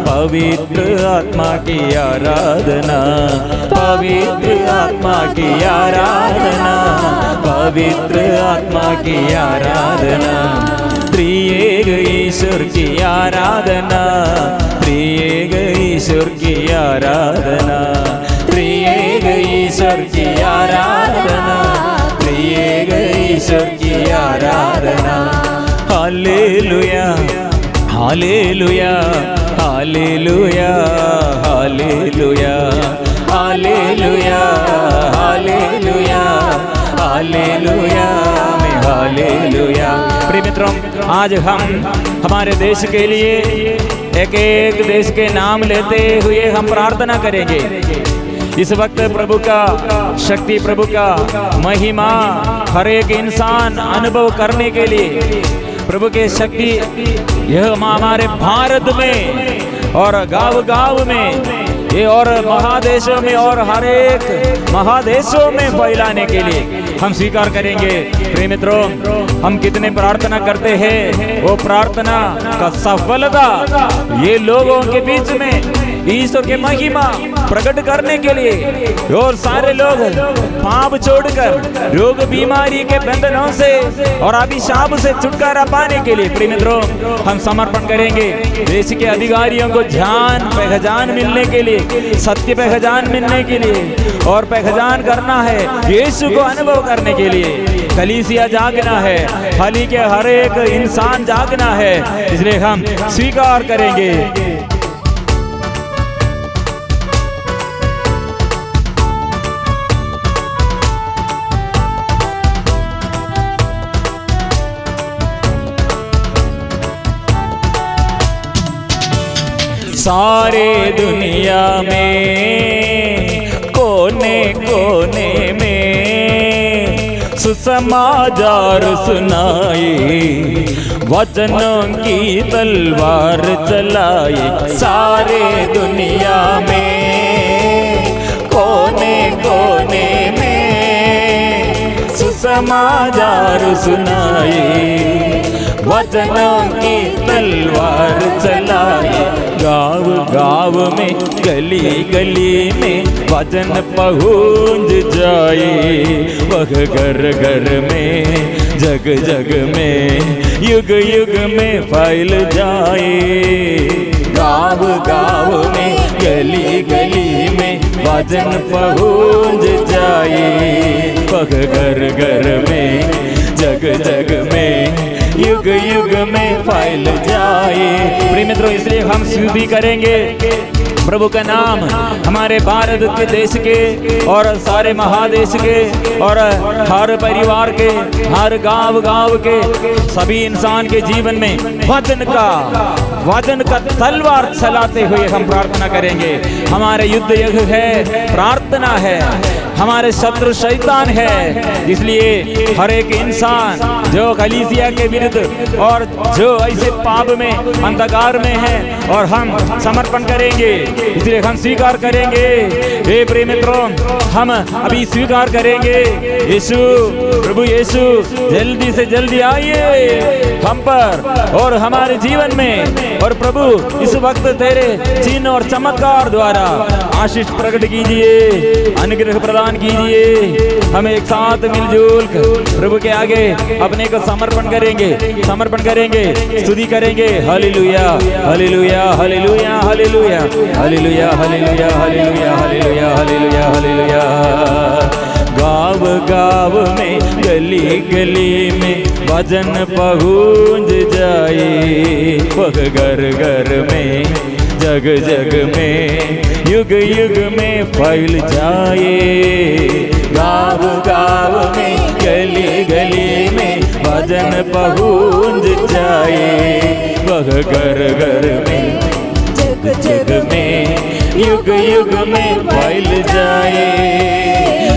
पवित्र आत्मा की आराधना, पवित्र आत्मा की आराधना, पवित्र आत्मा की आराधना, त्रिएक ईश्वर की आराधना, त्रिएक ईश्वर की आराधना, त्रिएक ईश्वर की आराधना, त्रिएक ईश्वर की आराधना। Hallelujah hallelujah hallelujah hallelujah hallelujah hallelujah hallelujah में हालेलुया। प्रिय मित्रों, आज हम हमारे देश के लिए एक एक देश के नाम लेते हुए हम प्रार्थना करेंगे। इस वक्त प्रभु का शक्ति, प्रभु का महिमा हर एक इंसान अनुभव करने के लिए प्रभु के शक्ति यह हमारे भारत में और गांव गांव में ये और महादेशों में और हर एक महादेशों में फैलाने के लिए हम स्वीकार करेंगे। प्रिय मित्रों, हम कितने प्रार्थना करते हैं, वो प्रार्थना का सफलता ये लोगों के बीच में ईश्वर के महिमा प्रकट करने के लिए और सारे लोग पाप छोड़कर रोग बीमारी के बंधनों से और अभिशाप से छुटकारा पाने के लिए प्रिय मित्रों हम समर्पण करेंगे। देश के अधिकारियों को ध्यान पहचान मिलने के लिए, सत्य पहचान मिलने के लिए और पहचान करना है यीशु को अनुभव करने के लिए कलीसिया जागना है, हाली के हर एक इंसान जागना है, इसलिए हम स्वीकार करेंगे। सारे दुनिया में कोने कोने में सुसमाचार सुनाए, वचनों की तलवार चलाए। सारे दुनिया में कोने कोने में सुसमाचार सुनाए, वचनों की तलवार चलाए। गाँव गाँव में गली गली में वचन पहुँच जाए, वह घर घर में जग जग में युग युग में फैल जाए। गाँव गाँव में गली गली में वचन पहुँच जाए, वह घर घर में जग जग में युग युग में फैल जाए। प्रिय मित्रों, इसलिए हम स्तुति करेंगे प्रभु का नाम हमारे भारत के देश के और सारे महादेश के और हर परिवार के, हर गांव गांव के सभी इंसान के जीवन में वचन का तलवार चलाते हुए हम प्रार्थना करेंगे। हमारे युद्ध युग है, प्रार्थना है, हमारे शत्रु शैतान है, इसलिए हर एक इंसान जो कलीसिया के विरुद्ध और जो ऐसे पाप में अंधकार में है और हम समर्पण करेंगे, इसलिए हम स्वीकार करेंगे। हे प्रिय मित्रों, हम अभी स्वीकार करेंगे यीशु, प्रभु यीशु जल्दी से जल्दी आइए हम पर और हमारे जीवन में। और प्रभु इस वक्त तेरे चिन्ह और चमत्कार द्वारा आशीष प्रकट कीजिए, अनुग्रह प्रदान कीजिए। हम एक साथ मिलजुल प्रभु के आगे अपने को समर्पण करेंगे, स्तुति करेंगे। Hallelujah hallelujah hallelujah hallelujah hallelujah hallelujah hallelujah hallelujah hallelujah hallelujah. गाँव गाँव में गली गली में भजन पहुँच जाए, वह घर घर में जग जग में युग युग में फैल जाए। गाँव गाँव में गली गली में भजन पहुँच जाए, वह घर घर में जग जग में युग युग में फैल जाए।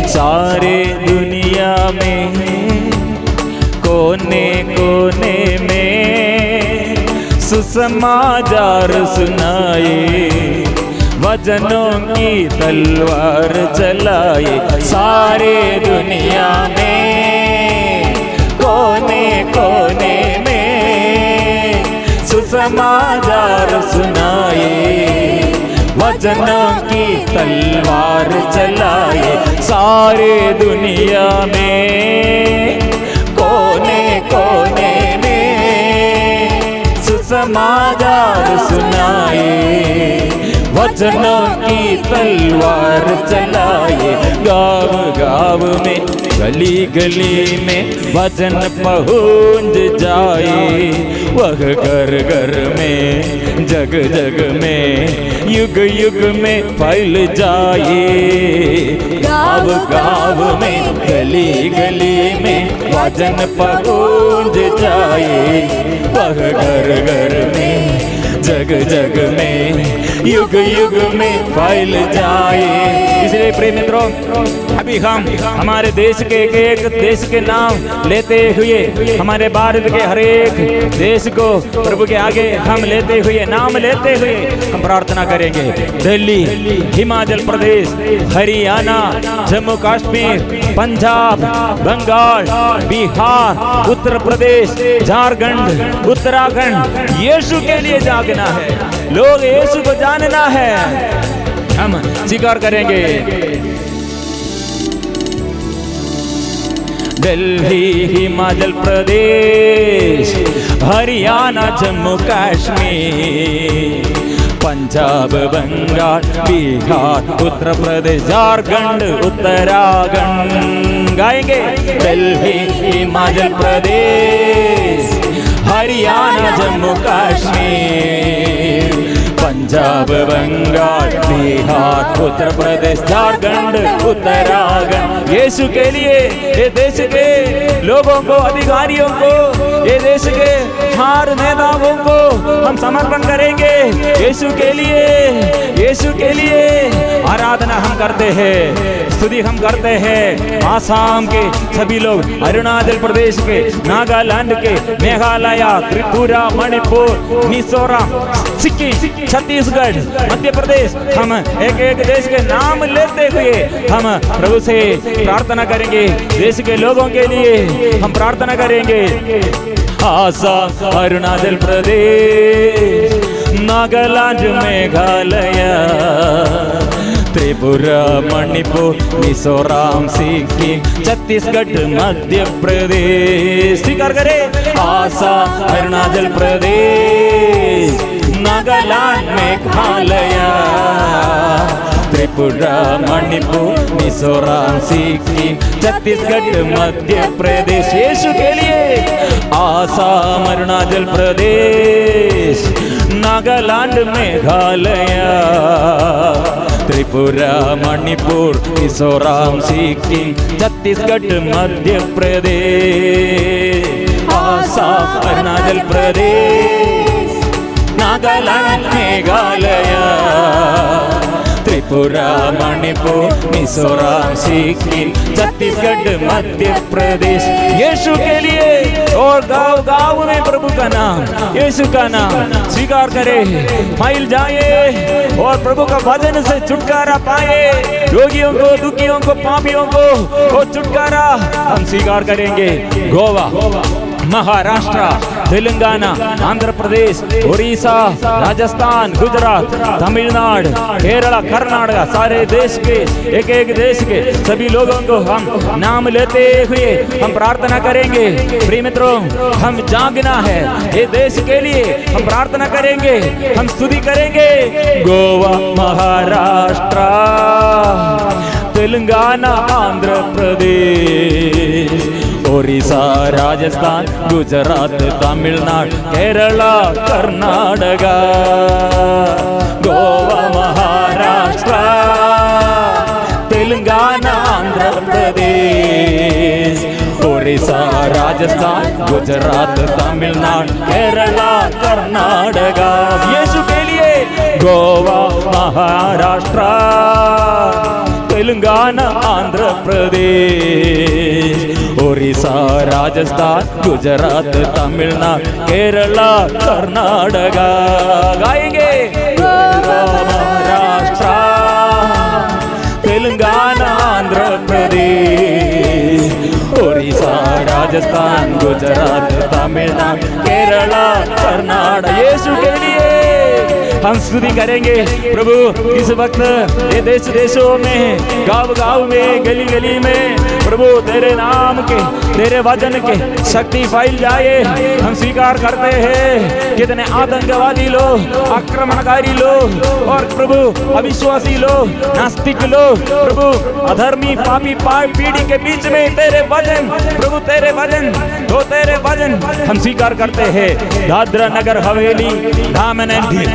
सारे दुनिया में कोने कोने में सुसमाचार सुनाए, वचनों की तलवार चलाए। सारे दुनिया में कोने कोने में सुसमाचार सुनाए, वचनों की तलवार चलाए। सारे दुनिया में कोने कोने में सुसमाचार सुनाए, वचनों की तलवार चलाए। गाँव गाँव में गली गली में वचन पहुँच जाए। वह घर घर में जग जग में युग युग में फैल जाए। गाँव गाँव में गली गली में वचन पहुँच जाए। वह घर घर में जग जग में युग युग में फैल जाए। इसलिए प्रिय मित्रों, अभी हम हमारे देश के एक देश के नाम लेते हुए, हमारे भारत के हर एक देश को प्रभु के आगे हम लेते हुए, नाम लेते हुए हम प्रार्थना करेंगे। दिल्ली, हिमाचल प्रदेश, हरियाणा, जम्मू कश्मीर, पंजाब, बंगाल, बिहार, उत्तर प्रदेश, झारखंड, उत्तराखंड, यीशु के लिए जागना है। लोग यीशु को जानना है। हम स्वीकार करेंगे। दिल्ली, हिमाचल प्रदेश, हरियाणा, जम्मू कश्मीर, पंजाब, बंगाल, बिहार, उत्तर प्रदेश, झारखंड, उत्तराखंड। गाएंगे। दिल्ली, हिमाचल प्रदेश, हरियाणा, जम्मू कश्मीर, पंजाब, बंगाल, बिहार, उत्तर प्रदेश, झारखंड, उत्तराखंड। यीशु के लिए, ये देश के लोगों को, अधिकारियों को, ये देश के हर नेताओं को हम समर्पण करेंगे। यीशु के लिए, यीशु के लिए आराधना हम करते हैं, स्तुति हम करते हैं। आसाम के सभी लोग, अरुणाचल प्रदेश के, नागालैंड के, मेघालय, त्रिपुरा, मणिपुर, मिजोरम, सिक्किम, छत्तीसगढ़, मध्य प्रदेश, हम एक एक देश के नाम लेते हुए हम प्रभु से प्रार्थना करेंगे। देश के लोगों के लिए हम प्रार्थना करेंगे। आसाम, अरुणाचल प्रदेश, नागालैंड, मेघालय, त्रिपुरा, मणिपुर, मिजोरम, सिक्किम, छत्तीसगढ़, मध्य प्रदेश। स्वीकार करें। आसाम, अरुणाचल प्रदेश, नागालैंड, मेघालय, त्रिपुरा, मणिपुर, मिजोरम, सिक्किम, छत्तीसगढ़, मध्य प्रदेश। यीशु के लिए आसाम, अरुणाचल प्रदेश, नागालैंड, मेघालय, त्रिपुरा, मणिपुर, मिजोरम, सिक्किम, छत्तीसगढ़, मध्य प्रदेश। आसाम, अरुणाचल प्रदेश, नागालैंड, मेघालय, त्रिपुरा, मणिपुर, मिजोरम, सिक्किम, छत्तीसगढ़, मध्य प्रदेश। यीशु के लिए और गांव गांव में प्रभु का नाम, यीशु का नाम स्वीकार करें, फैल जाए और प्रभु का वचन से छुटकारा पाए। रोगियों को, दुखियों को, पापियों को वो छुटकारा हम स्वीकार करेंगे। गोवा, महाराष्ट्र, तेलंगाना, आंध्र प्रदेश, उड़ीसा, राजस्थान, गुजरात, तमिलनाडु, केरला, कर्नाटक, सारे देश के, एक एक देश के सभी लोगों को हम नाम लेते हुए हम प्रार्थना करेंगे। प्रिय मित्रों, हम जागना है ये देश के लिए, हम प्रार्थना करेंगे, हम स्तुति करेंगे। गोवा, महाराष्ट्र, तेलंगाना, आंध्र प्रदेश, ओडिशा, राजस्थान, गुजरात, तमिलनाडु, केरला, कर्नाटक, गोवा, महाराष्ट्र, तेलंगाना, आंध्र प्रदेश, ओडिशा, राजस्थान, गुजरात, तमिलनाडु, केरला, कर्नाटक। यीशु के लिए गोवा, महाराष्ट्र, तेलंगाना, आंध्र प्रदेश, ओडिशा, राजस्थान, गुजरात, तमिलनाडु, केरला, कर्नाटक। गाएंगे। महाराष्ट्र, तेलंगाना, आंध्र प्रदेश, ओडिशा, राजस्थान, गुजरात, तमिलनाडु, केरला, कर्नाटक। यीशु के लिए हम स्तुति करेंगे प्रभु। इस वक्त ये देश देशों में, गांव गांव में, गली गली में प्रभु तेरे नाम के, तेरे वचन के शक्ति फैल जाए। हम स्वीकार करते हैं कितने आतंकवादी लोग, आक्रमणकारी लोग और प्रभु अविश्वासी लोग, नास्तिक लोग प्रभु, अधर्मी पापी पीढ़ी के बीच में तेरे वचन प्रभु, तेरे वचन तो तेरे वचन हम स्वीकार करते हैं। दादरा नगर हवेली, दामन एंड दीव,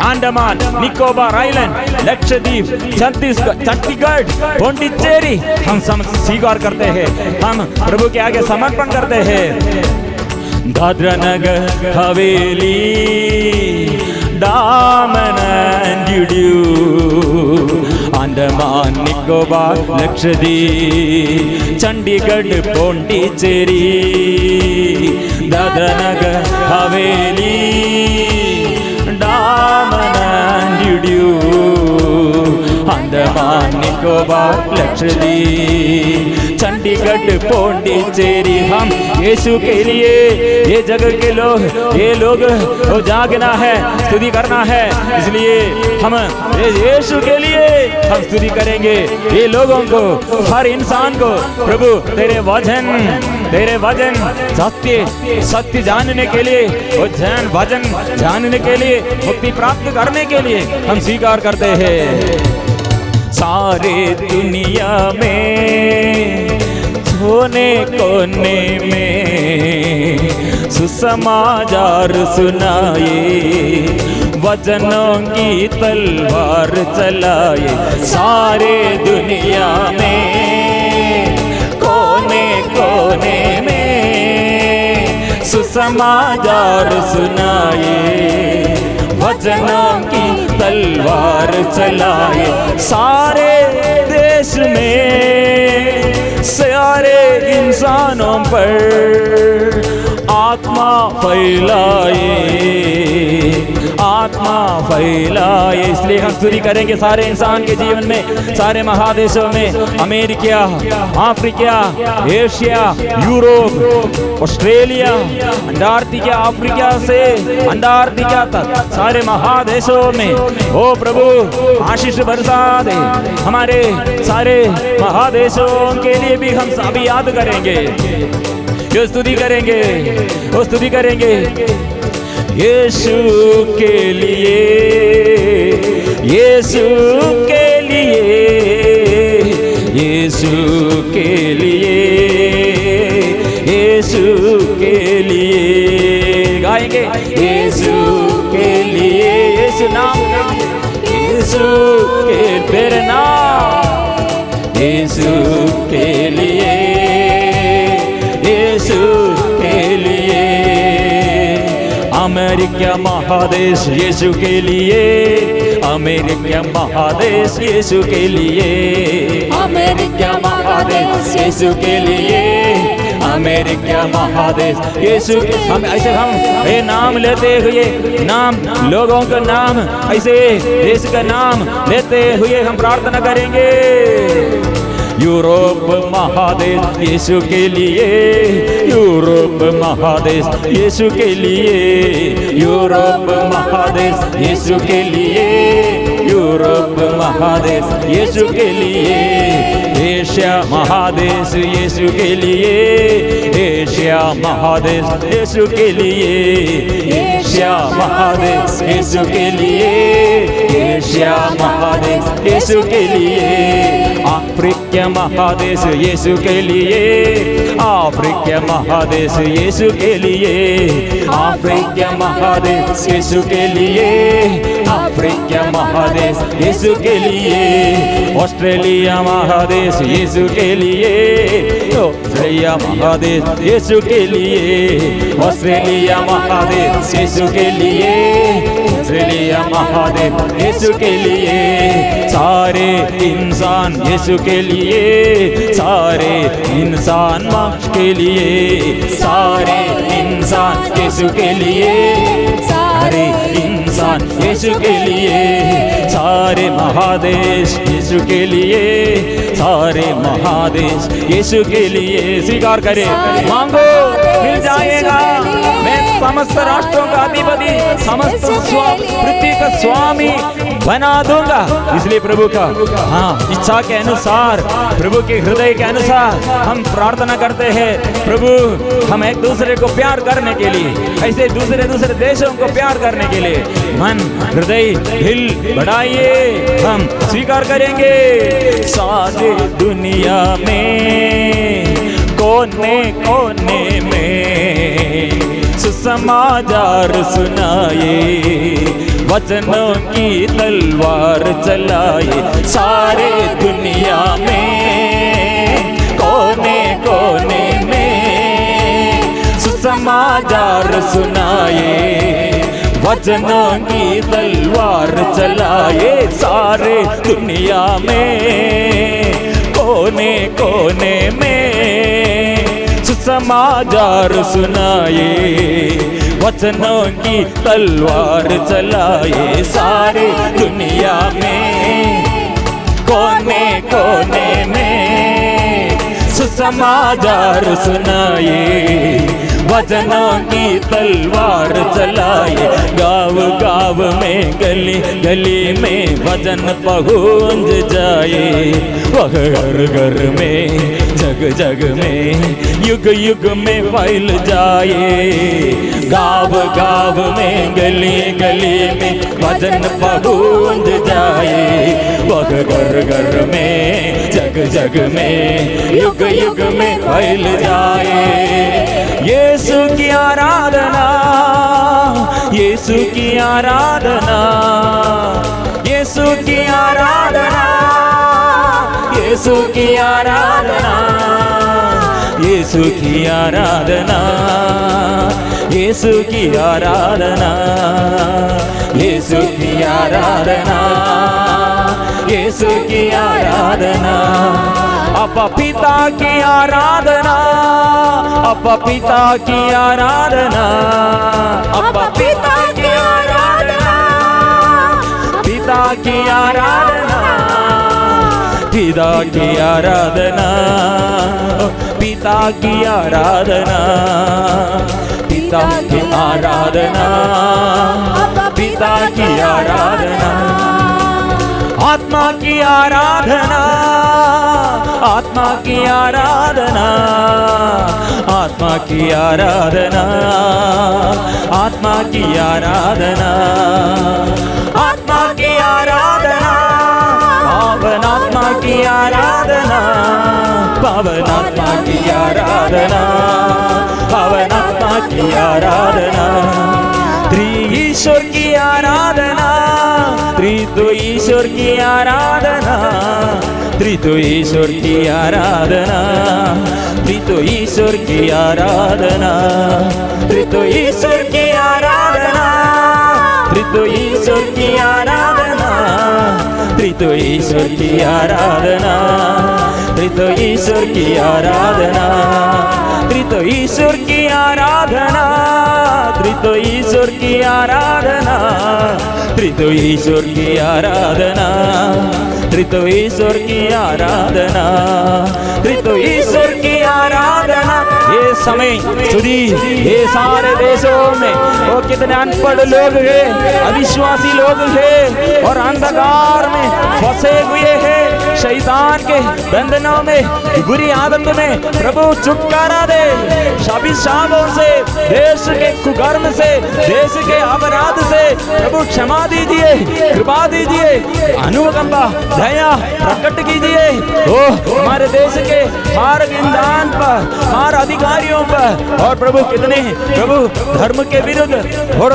अंडमान निकोबार आइलैंड, लक्षद्वीप, छत्तीसगढ़, पौंडीचेरी हम स्वीकार करते हैं। हम प्रभु के आगे समर्पण करते हैं। दादरा नगर हवेली, दामन एंड दीव, अंडमान निकोबार, लक्षद्वीप, चंडीगढ़, पौंडीचेरी, दादरा नगर हवेली, दामन एंड दीव, अंडमान निकोबार, लक्षद्वीप, चंडीगढ़, पौंडीचेरी। हम यीशु के लिए, ये जगह के लोग, ये लोग वो जागना है, स्तुति करना है। इसलिए हम यीशु के लिए हम स्तुति करेंगे। ये लोगों को, हर इंसान को प्रभु तेरे वचन सत्य जानने के लिए, वो वचन जानने के लिए, मुक्ति प्राप्त करने के लिए हम स्वीकार करते हैं। सारे दुनिया में, कोने कोने में सुसमाचार सुनाए, वचनों की तलवार चलाए। सारे दुनिया में, कोने कोने में सुसमाचार सुनाए, वचनों की तलवार चलाए। सारे देश में, सारे इंसानों पर आत्मा फैलाए, आत्मा फैलाए। इसलिए हम स्तुति करेंगे सारे इंसान के जीवन में, सारे महादेशों में, America, Africa, Asia, Europe, Australia, Antarctica, Africa से अंटार्कटिका तक सारे महादेशों में ओ प्रभु आशीष बरसा दे। हमारे सारे महादेशों के लिए भी हम सभी याद करेंगे, जो स्तुति करेंगे, वो स्तुति करेंगे। यीशु के लिए, यीशु के लिए, यीशु के लिए, यीशु के लिए गाएंगे। यीशु के लिए, यीशु नाम, यीशु के तेरे नाम, यीशु के लिए, यीशु के लिए। अमेरिका महादेश यीशु के लिए, अमेरिका महादेश यीशु के लिए, अमेरिका महादेश यीशु के लिए, अमेरिका महादेश यीशु के। हम ऐसे हम ये नाम लेते हुए, नाम लोगों का नाम, ऐसे देश का नाम लेते हुए हम प्रार्थना करेंगे। यूरोप महादेश यीशु के लिए, यूरोप महादेश यीशु के लिए, यूरोप महादेश यीशु के लिए, यूरोप महादेश यीशु के लिए। एशिया महादेश यीशु के लिए, एशिया महादेश यीशु के लिए, एशिया महादेश यीशु के लिए, एशिया महादेश यीशु के लिए। अफ्रीका महादेश यीशु के लिए, अफ्रीका महादेश यीशु के लिए, अफ्रीका महादेश यीशु के लिए, अफ्रीका महादेश यीशु के लिए। ऑस्ट्रेलिया महादेश यीशु के लिए, ऑस्ट्रेलिया महादेश यीशु के लिए, ऑस्ट्रेलिया महादेश यीशु के लिए, ऑस्ट्रेलिया महादेश यीशु के लिए। सारे इंसान यीशु के लिए, सारे इंसान मोक्ष के लिए, सारे इंसान यीशु के लिए, सारे इंसान यीशु के लिए। सारे महादेश यीशु के लिए, सारे महादेश यीशु के लिए। स्वीकार करें, मांगो मिल जाएगा। मैं समस्त राष्ट्रों का अधिपति, समस्त पृथ्वी का स्वामी बना दूंगा। इसलिए प्रभु का इच्छा के अनुसार, प्रभु के हृदय के अनुसार हम प्रार्थना करते हैं। प्रभु हम एक दूसरे को प्यार करने के लिए, ऐसे दूसरे देशों को प्यार करने के लिए मन हृदय दिल बढ़ाइए, हम स्वीकार करेंगे। सारे दुनिया में कोने कोने में सुसमाचार सुनाए, वचनों की तलवार चलाए। सारे दुनिया में कोने कोने में सुसमाचार सुनाए, वचनों की तलवार चलाए। सारे दुनिया में कोने कोने में सुसमाचार सुनाए, वचनों की तलवार चलाए। सारे दुनिया में कोने कोने में सुसमाचार सुनाए, वचनों की तलवार चलाए। गाँव गाँव में गली गली में वचन पहुँच जाए, वह घर घर में जग जग में युग युग में फैल जाए। गाँव गाँव में गली गली में वचन पहुँच जाए, वह घर घर में जग जग में युग युग में फैल जाए। यीशु की आराधना, यीशु की आराधना, यीशु की आराधना, यीशु की आराधना, यीशु की आराधना, यीशु की आराधना, यीशु की आराधना, यीशु की आराधना। अपा पिता की आराधना, अपा पिता की आराधना, अपा पिता की आराधना, पिता की आराधना, पिता की आराधना, पिता की आराधना, पिता की आराधना, पिता की आराधना। आत्मा की आराधना, आत्मा की आराधना, आत्मा की आराधना, आत्मा की आराधना, आत्मा की आराधना, पावन आत्मा की आराधना, पावन आत्मा की आराधना, पावन आत्मा की आराधना। त्रिईश्वर की आराधना, त्रित्व ईश्वर की आराधना, त्रित्व ईश्वर की आराधना, त्रित्व ईश्वर की आराधना, त्रित्व ईश्वर की आराधना, त्रित्व ईश्वर की आराधना, त्रित्व ईश्वर की आराधना, त्रित्व ईश्वर की आराधना, त्रित्व ईश्वर की आराधना, त्रित्व ईश्वर की आराधना, त्रित्व ईश्वर की आराधना, त्रित्व ईश्वर की आराधना, त्रित्व ईश्वर की आराधना। ये समय सुधी ये सारे देशों में वो कितने अनपढ़ लोग हैं, अविश्वासी लोग हैं और अंधकार में फंसे हुए हैं, शैतान के बंधनों में, बुरी आदत में। प्रभु छुटकारा दे शापों से, देश के कुकर्म से, देश के अपराध से। प्रभु क्षमा दीजिए, कृपा दीजिए, अनुकंपा दया प्रकट कीजिए। ओ हमारे देश के हर इंसान पर, हर अधिकारियों पर, और प्रभु कितने प्रभु धर्म के विरुद्ध और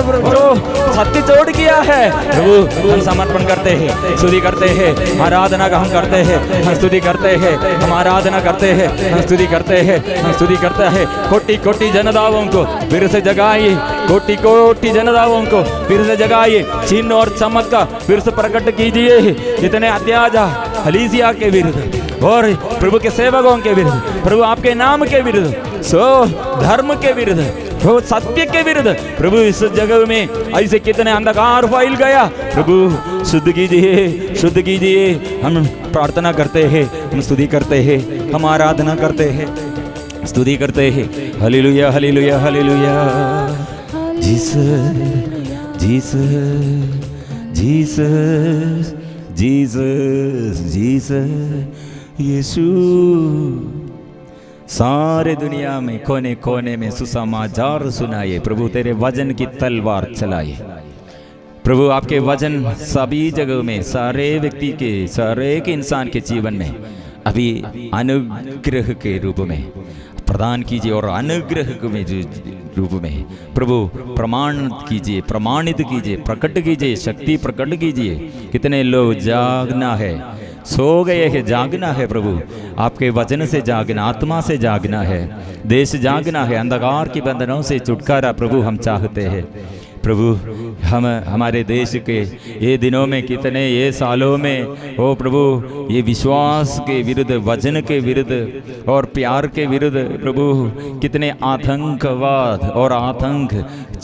सत्य तोड़ किया है। प्रभु हम समर्पण करते हैं, स्तुति करते हैं, आराधना का हम करते हैं, हम स्तुति करते हैं, हम आराधना करते हैं, हम स्तुति करते हैं, हम स्तुति करते हैं। कोटि कोटि जनताओं को फिर से जगाइए, कोटि कोटि जनताओं को फिर से जगाइए, चिन्ह और चमत्कार फिर से प्रकट कीजिए। इतने अत्याचार हलीसिया के विरुद्ध और प्रभु के सेवकों के विरुद्ध, प्रभु आपके नाम के विरुद्ध, सो धर्म के विरुद्ध, प्रभु सत्य के विरुद्ध, प्रभु इस जगह में ऐसे कितने अंधकार फैल गया। प्रभु शुद्ध कीजिए, शुद्ध कीजिए। हम प्रार्थना करते हैं, हम स्तुति करते हैं, हम आराधना करते हैं, स्तुति करते हैं। Hallelujah hallelujah hallelujah Jesus Jesus Jesus Jesus Jesus यीशु। सारे दुनिया में कोने कोने में सुसमाचार सुनाइए, प्रभु तेरे वचन की तलवार चलाइए। प्रभु आपके वचन सभी जगहों में सारे व्यक्ति के, सारे एक इंसान के जीवन में अभी अनुग्रह के रूप में प्रदान कीजिए और अनुग्रह के रूप में प्रभु प्रमाण कीजिए, प्रमाणित कीजिए, प्रकट कीजिए, शक्ति प्रकट कीजिए। कितने लोग जागना है, सो गए हैं, जागना है प्रभु, आपके वचन से जागना, आत्मा से जागना है, देश जागना है, अंधकार की बंधनों से छुटकारा प्रभु हम चाहते हैं। प्रभु हम हमारे देश के ये दिनों में, कितने ये सालों में ओ प्रभु ये विश्वास के विरुद्ध, वचन के विरुद्ध और प्यार के विरुद्ध प्रभु कितने आतंकवाद और आतंक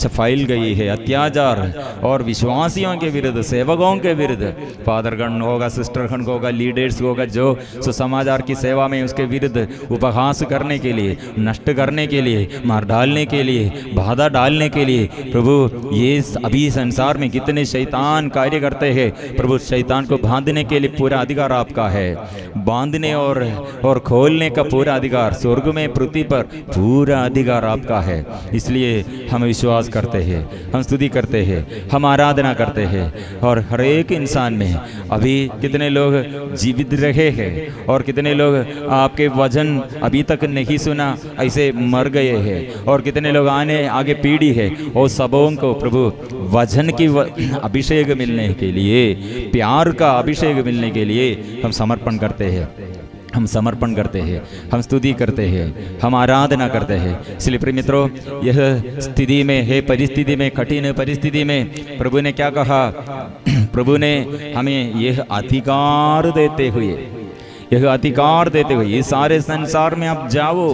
फैल गई है, अत्याचार और विश्वासियों के विरुद्ध, सेवकों के विरुद्ध, फादरगण होगा, सिस्टरगण होगा, लीडर्स होगा, जो सुसमाचार की सेवा में उसके विरुद्ध उपहास करने के लिए, नष्ट करने के लिए, मार डालने के लिए, बाधा डालने के लिए प्रभु ये अभी संसार में कितने शैतान कार्य करते हैं प्रभु। शैतान को बांधने के लिए पूरा अधिकार आपका है, बांधने और खोलने का पूरा अधिकार स्वर्ग में, पृथ्वी पर पूरा अधिकार आपका है। इसलिए हम विश्वास करते हैं, हम स्तुति करते हैं, हम आराधना करते हैं। और हर एक इंसान में अभी कितने लोग जीवित रहे हैं और कितने लोग आपके वचन अभी तक नहीं सुना, ऐसे मर गए हैं। और कितने लोग आगे पीढ़ी है, और सबों को प्रभु वचन की अभिषेक मिलने के लिए, प्यार का अभिषेक मिलने के लिए हम समर्पण करते हैं, हम समर्पण करते हैं, हम स्तुति करते हैं, हम आराधना करते हैं। इसलिए प्रिय मित्रों, यह स्थिति में है, परिस्थिति में, कठिन परिस्थिति में प्रभु ने क्या कहा? प्रभु ने हमें यह अधिकार देते हुए, यह अधिकार देते हुए ये सारे संसार में आप जाओ।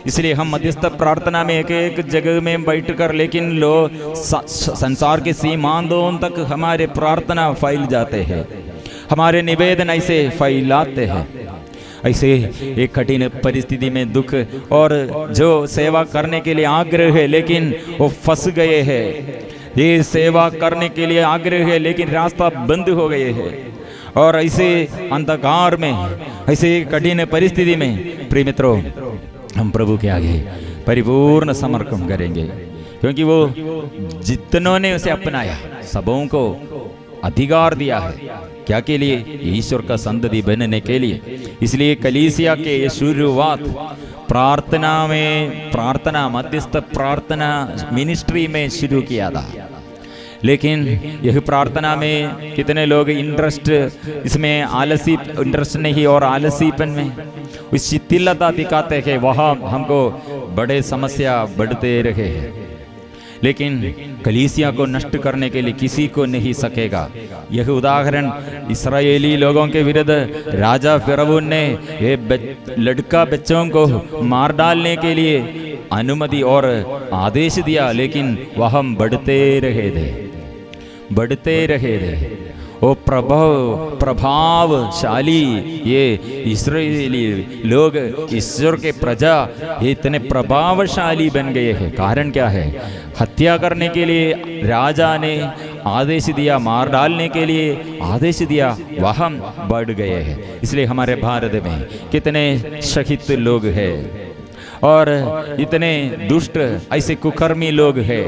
इसलिए हम मध्यस्थ प्रार्थना में एक एक जगह में बैठकर, लेकिन लोग संसार के सीमांतों तक हमारे प्रार्थना फैल जाते हैं, हमारे निवेदन ऐसे फैलाते हैं। ऐसे एक कठिन परिस्थिति में दुख और जो सेवा करने के लिए आग्रह है, लेकिन वो फंस गए हैं। ये सेवा करने के लिए आग्रह है, लेकिन रास्ता बंद हो गए हैं। और ऐसे अंधकार में, ऐसे कठिन परिस्थिति में प्रिय मित्रों, हम प्रभु के आगे परिपूर्ण समर्पण करेंगे, क्योंकि वो जितनों ने उसे अपनाया सबों को अधिकार दिया है। क्या के लिए? ईश्वर का संतति बनने के लिए। इसलिए कलीसिया के ये शुरुआत प्रार्थना में, प्रार्थना मध्यस्थ प्रार्थना मिनिस्ट्री में शुरू किया था। लेकिन यह प्रार्थना में कितने लोग इंटरेस्ट, इसमें आलसी इंटरेस्ट नहीं और आलसीपन में उस शिथिलता दिखाते हैं, वहाँ हमको बड़े समस्या बढ़ते रहे हैं। लेकिन कलीसिया को नष्ट करने के लिए किसी को नहीं सकेगा। यह उदाहरण इस्राएली लोगों के विरुद्ध राजा फिरौन ने ये लड़का बच्चों को मार डालने के लिए अनुमति और आदेश दिया, लेकिन वह बढ़ते रहे थे, बढ़ते रहे थे। वो प्रभावशाली ये इस्राएली लोग, ईश्वर के प्रजा इतने प्रभावशाली बन गए हैं। कारण क्या है? हत्या करने के लिए राजा ने आदेश दिया, मार डालने के लिए आदेश दिया, वह बढ़ गए हैं। इसलिए हमारे भारत में कितने शहीद लोग हैं और इतने दुष्ट ऐसे कुकर्मी लोग हैं।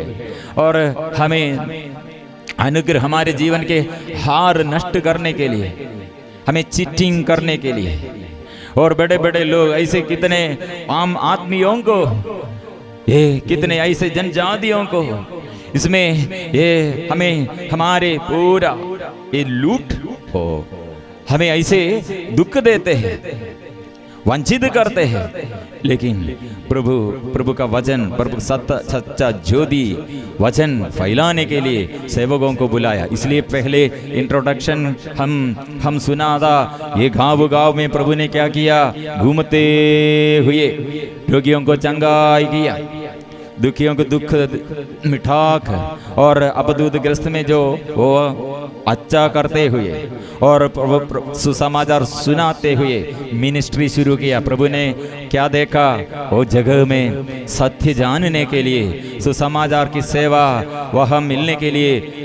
और हमें अनुग्रह, हमारे जीवन के हार नष्ट करने के लिए, हमें चीटिंग करने के लिए, और बड़े बड़े लोग ऐसे कितने आम आदमियों को, ये कितने ऐसे जनजातियों को, इसमें ये हमें हमारे पूरा ये लूट हो, हमें ऐसे दुख देते हैं, वंचित करते हैं। लेकिन प्रभु का वचन, प्रभु सच्चा ज्योति वचन फैलाने के लिए सेवकों को बुलाया। इसलिए पहले इंट्रोडक्शन हम सुना था, ये गाँव गाँव में प्रभु ने क्या किया? घूमते हुए रोगियों को चंगाई किया, दुखियों को दुख मिठाक और अपदूतग्रस्त में जो वो अच्छा करते हुए और सुसमाचार सुनाते हुए मिनिस्ट्री शुरू किया। प्रभु ने क्या देखा, वो जगह में सत्य जानने के लिए, सुसमाचार की सेवा वह मिलने के लिए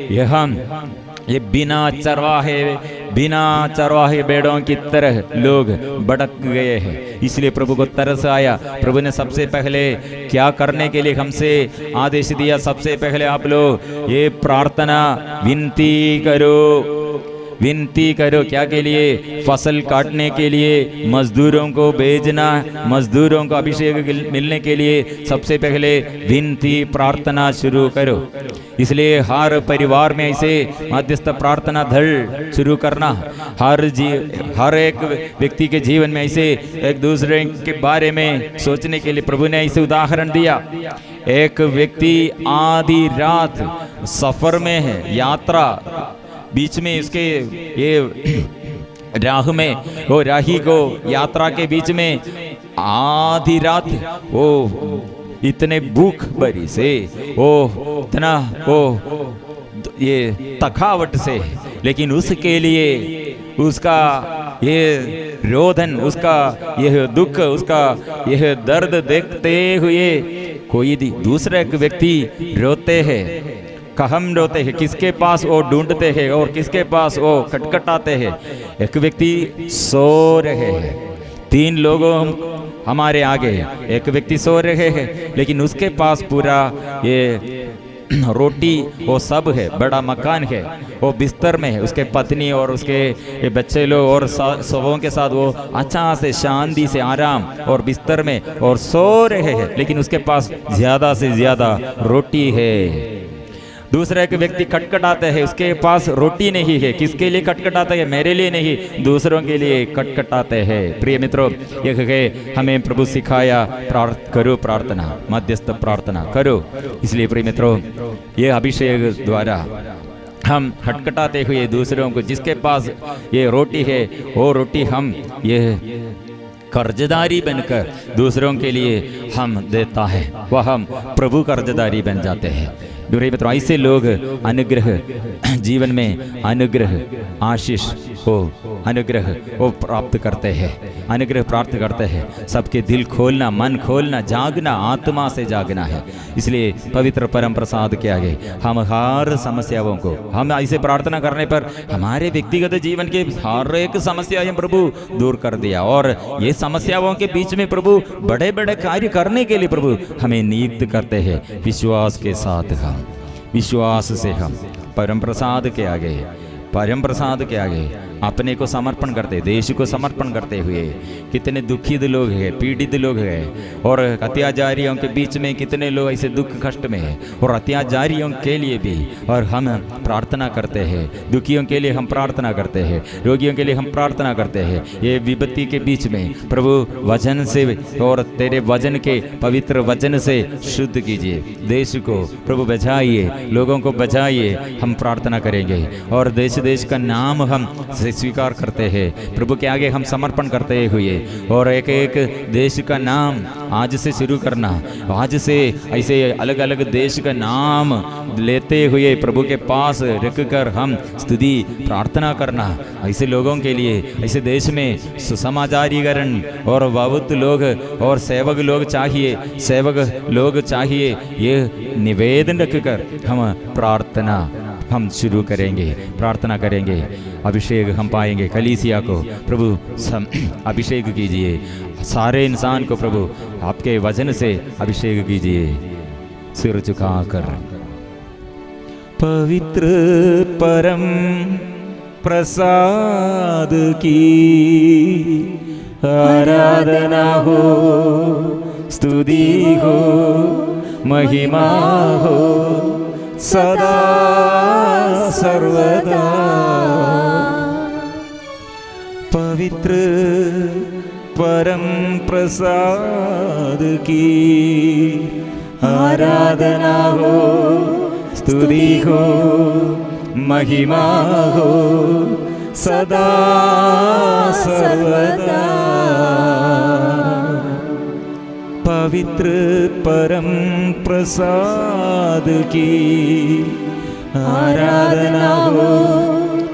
ये बिना चरवाहे भेड़ों की तरह लोग भटक गए हैं। इसलिए प्रभु को तरस आया। प्रभु ने सबसे पहले क्या करने के लिए हमसे आदेश दिया, सबसे पहले आप लोग ये प्रार्थना विनती करो क्या के लिए, फसल काटने के लिए, मजदूरों को भेजना, मजदूरों को अभिषेक मिलने के लिए सबसे पहले विनती प्रार्थना शुरू करो। इसलिए हर परिवार में ऐसे मध्यस्थ प्रार्थना दल शुरू करना, हर एक व्यक्ति के जीवन में ऐसे एक दूसरे के बारे में सोचने के लिए प्रभु ने ऐसे उदाहरण दिया। एक व्यक्ति आधी रात सफर में है, यात्रा बीच में इसके ये राह में, वो राही को यात्रा के बीच में आधी रात वो इतने भूख भरी से, वो इतना वो ये थकावट से, लेकिन उसके लिए उसका ये रोदन, उसका यह दुख, उसका यह दर्द देखते हुए कोई दूसरे व्यक्ति रोते हैं। हम रोते हैं, किसके पास वो ढूंढते हैं और किसके पास वो खटखटाते हैं। एक व्यक्ति सो रहे हैं, 3 लोगों हमारे आगे, एक व्यक्ति सो रहे हैं, लेकिन उसके पास पूरा ये रोटी वो सब है, बड़ा मकान है, वो बिस्तर में है, उसके पत्नी और उसके बच्चे लोग और सबों के साथ वो अच्छा से शांति से आराम और बिस्तर में और सो रहे हैं, लेकिन उसके पास ज्यादा से ज्यादा रोटी है। दूसरे एक व्यक्ति खटखटाते हैं, उसके पास रोटी नहीं है, किसके लिए खटखटाते हैं, मेरे लिए नहीं, दूसरों के लिए खटखटाते हैं। प्रिय मित्रों, यह हमें प्रभु सिखाया, करो प्रार्थना, मध्यस्थ प्रार्थना करो। इसलिए प्रिय मित्रों, ये अभिषेक द्वारा हम खटखटाते हुए दूसरों को, जिसके पास ये रोटी है वो रोटी हम ये कर्जदारी बनकर दूसरों के लिए हम देता है, वह हम प्रभु कर्जदारी बन जाते हैं। मित्रों, ऐसे लोग अनुग्रह जीवन में अनुग्रह आशीष हो, अनुग्रह वो प्राप्त करते हैं, अनुग्रह प्राप्त करते हैं। सबके दिल खोलना, मन खोलना, जागना, आत्मा से जागना है। इसलिए पवित्र परम प्रसाद के आगे हम हर समस्याओं को, हम ऐसे प्रार्थना करने पर हमारे व्यक्तिगत जीवन के हर एक समस्या प्रभु दूर कर दिया, और ये समस्याओं के बीच में प्रभु बड़े बड़े कार्य करने के लिए प्रभु हमें नियुक्त करते हैं। विश्वास के साथ हम, विश्वास से हम परम प्रसाद के आगे अपने को समर्पण करते, देश को समर्पण करते हुए, कितने दुखित लोग हैं, पीड़ित लोग हैं, और अत्याचारियों के बीच में कितने लोग ऐसे दुख कष्ट में हैं, और अत्याचारियों के लिए भी और हम प्रार्थना करते हैं, दुखियों के लिए हम प्रार्थना करते हैं, रोगियों के लिए हम प्रार्थना करते हैं। ये विपत्ति के बीच में प्रभु वचन से और तेरे वचन के पवित्र वचन से शुद्ध कीजिए, देश को प्रभु बचाइए, लोगों को बचाइए। हम प्रार्थना करेंगे और देश का नाम हम स्वीकार करते हैं, प्रभु के आगे हम समर्पण करते हुए, और एक एक देश का नाम आज से शुरू करना, आज से ऐसे अलग अलग देश का नाम लेते हुए प्रभु के पास रखकर हम स्तुति प्रार्थना करना। ऐसे लोगों के लिए, ऐसे देश में सुसमाचारीकरण और बहुत लोग और सेवक लोग चाहिए, ये निवेदन रखकर हम प्रार्थना हम शुरू करेंगे, प्रार्थना करेंगे। अभिषेक हम पाएंगे, कलीसिया को प्रभु अभिषेक कीजिए, सारे इंसान को प्रभु आपके वचन से अभिषेक कीजिए। सिर झुकाकर पवित्र परम प्रसाद की आराधना हो, स्तुति हो, महिमा हो सदा सर्वदा। पवित्र परम प्रसाद की आराधना हो, स्तुति हो, महिमा हो सदा सर्वदा। पवित्र परम प्रसाद की आराधना हो,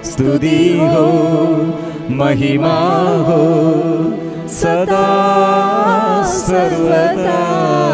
स्तुति हो, महिमा हो सदा सर्वदा।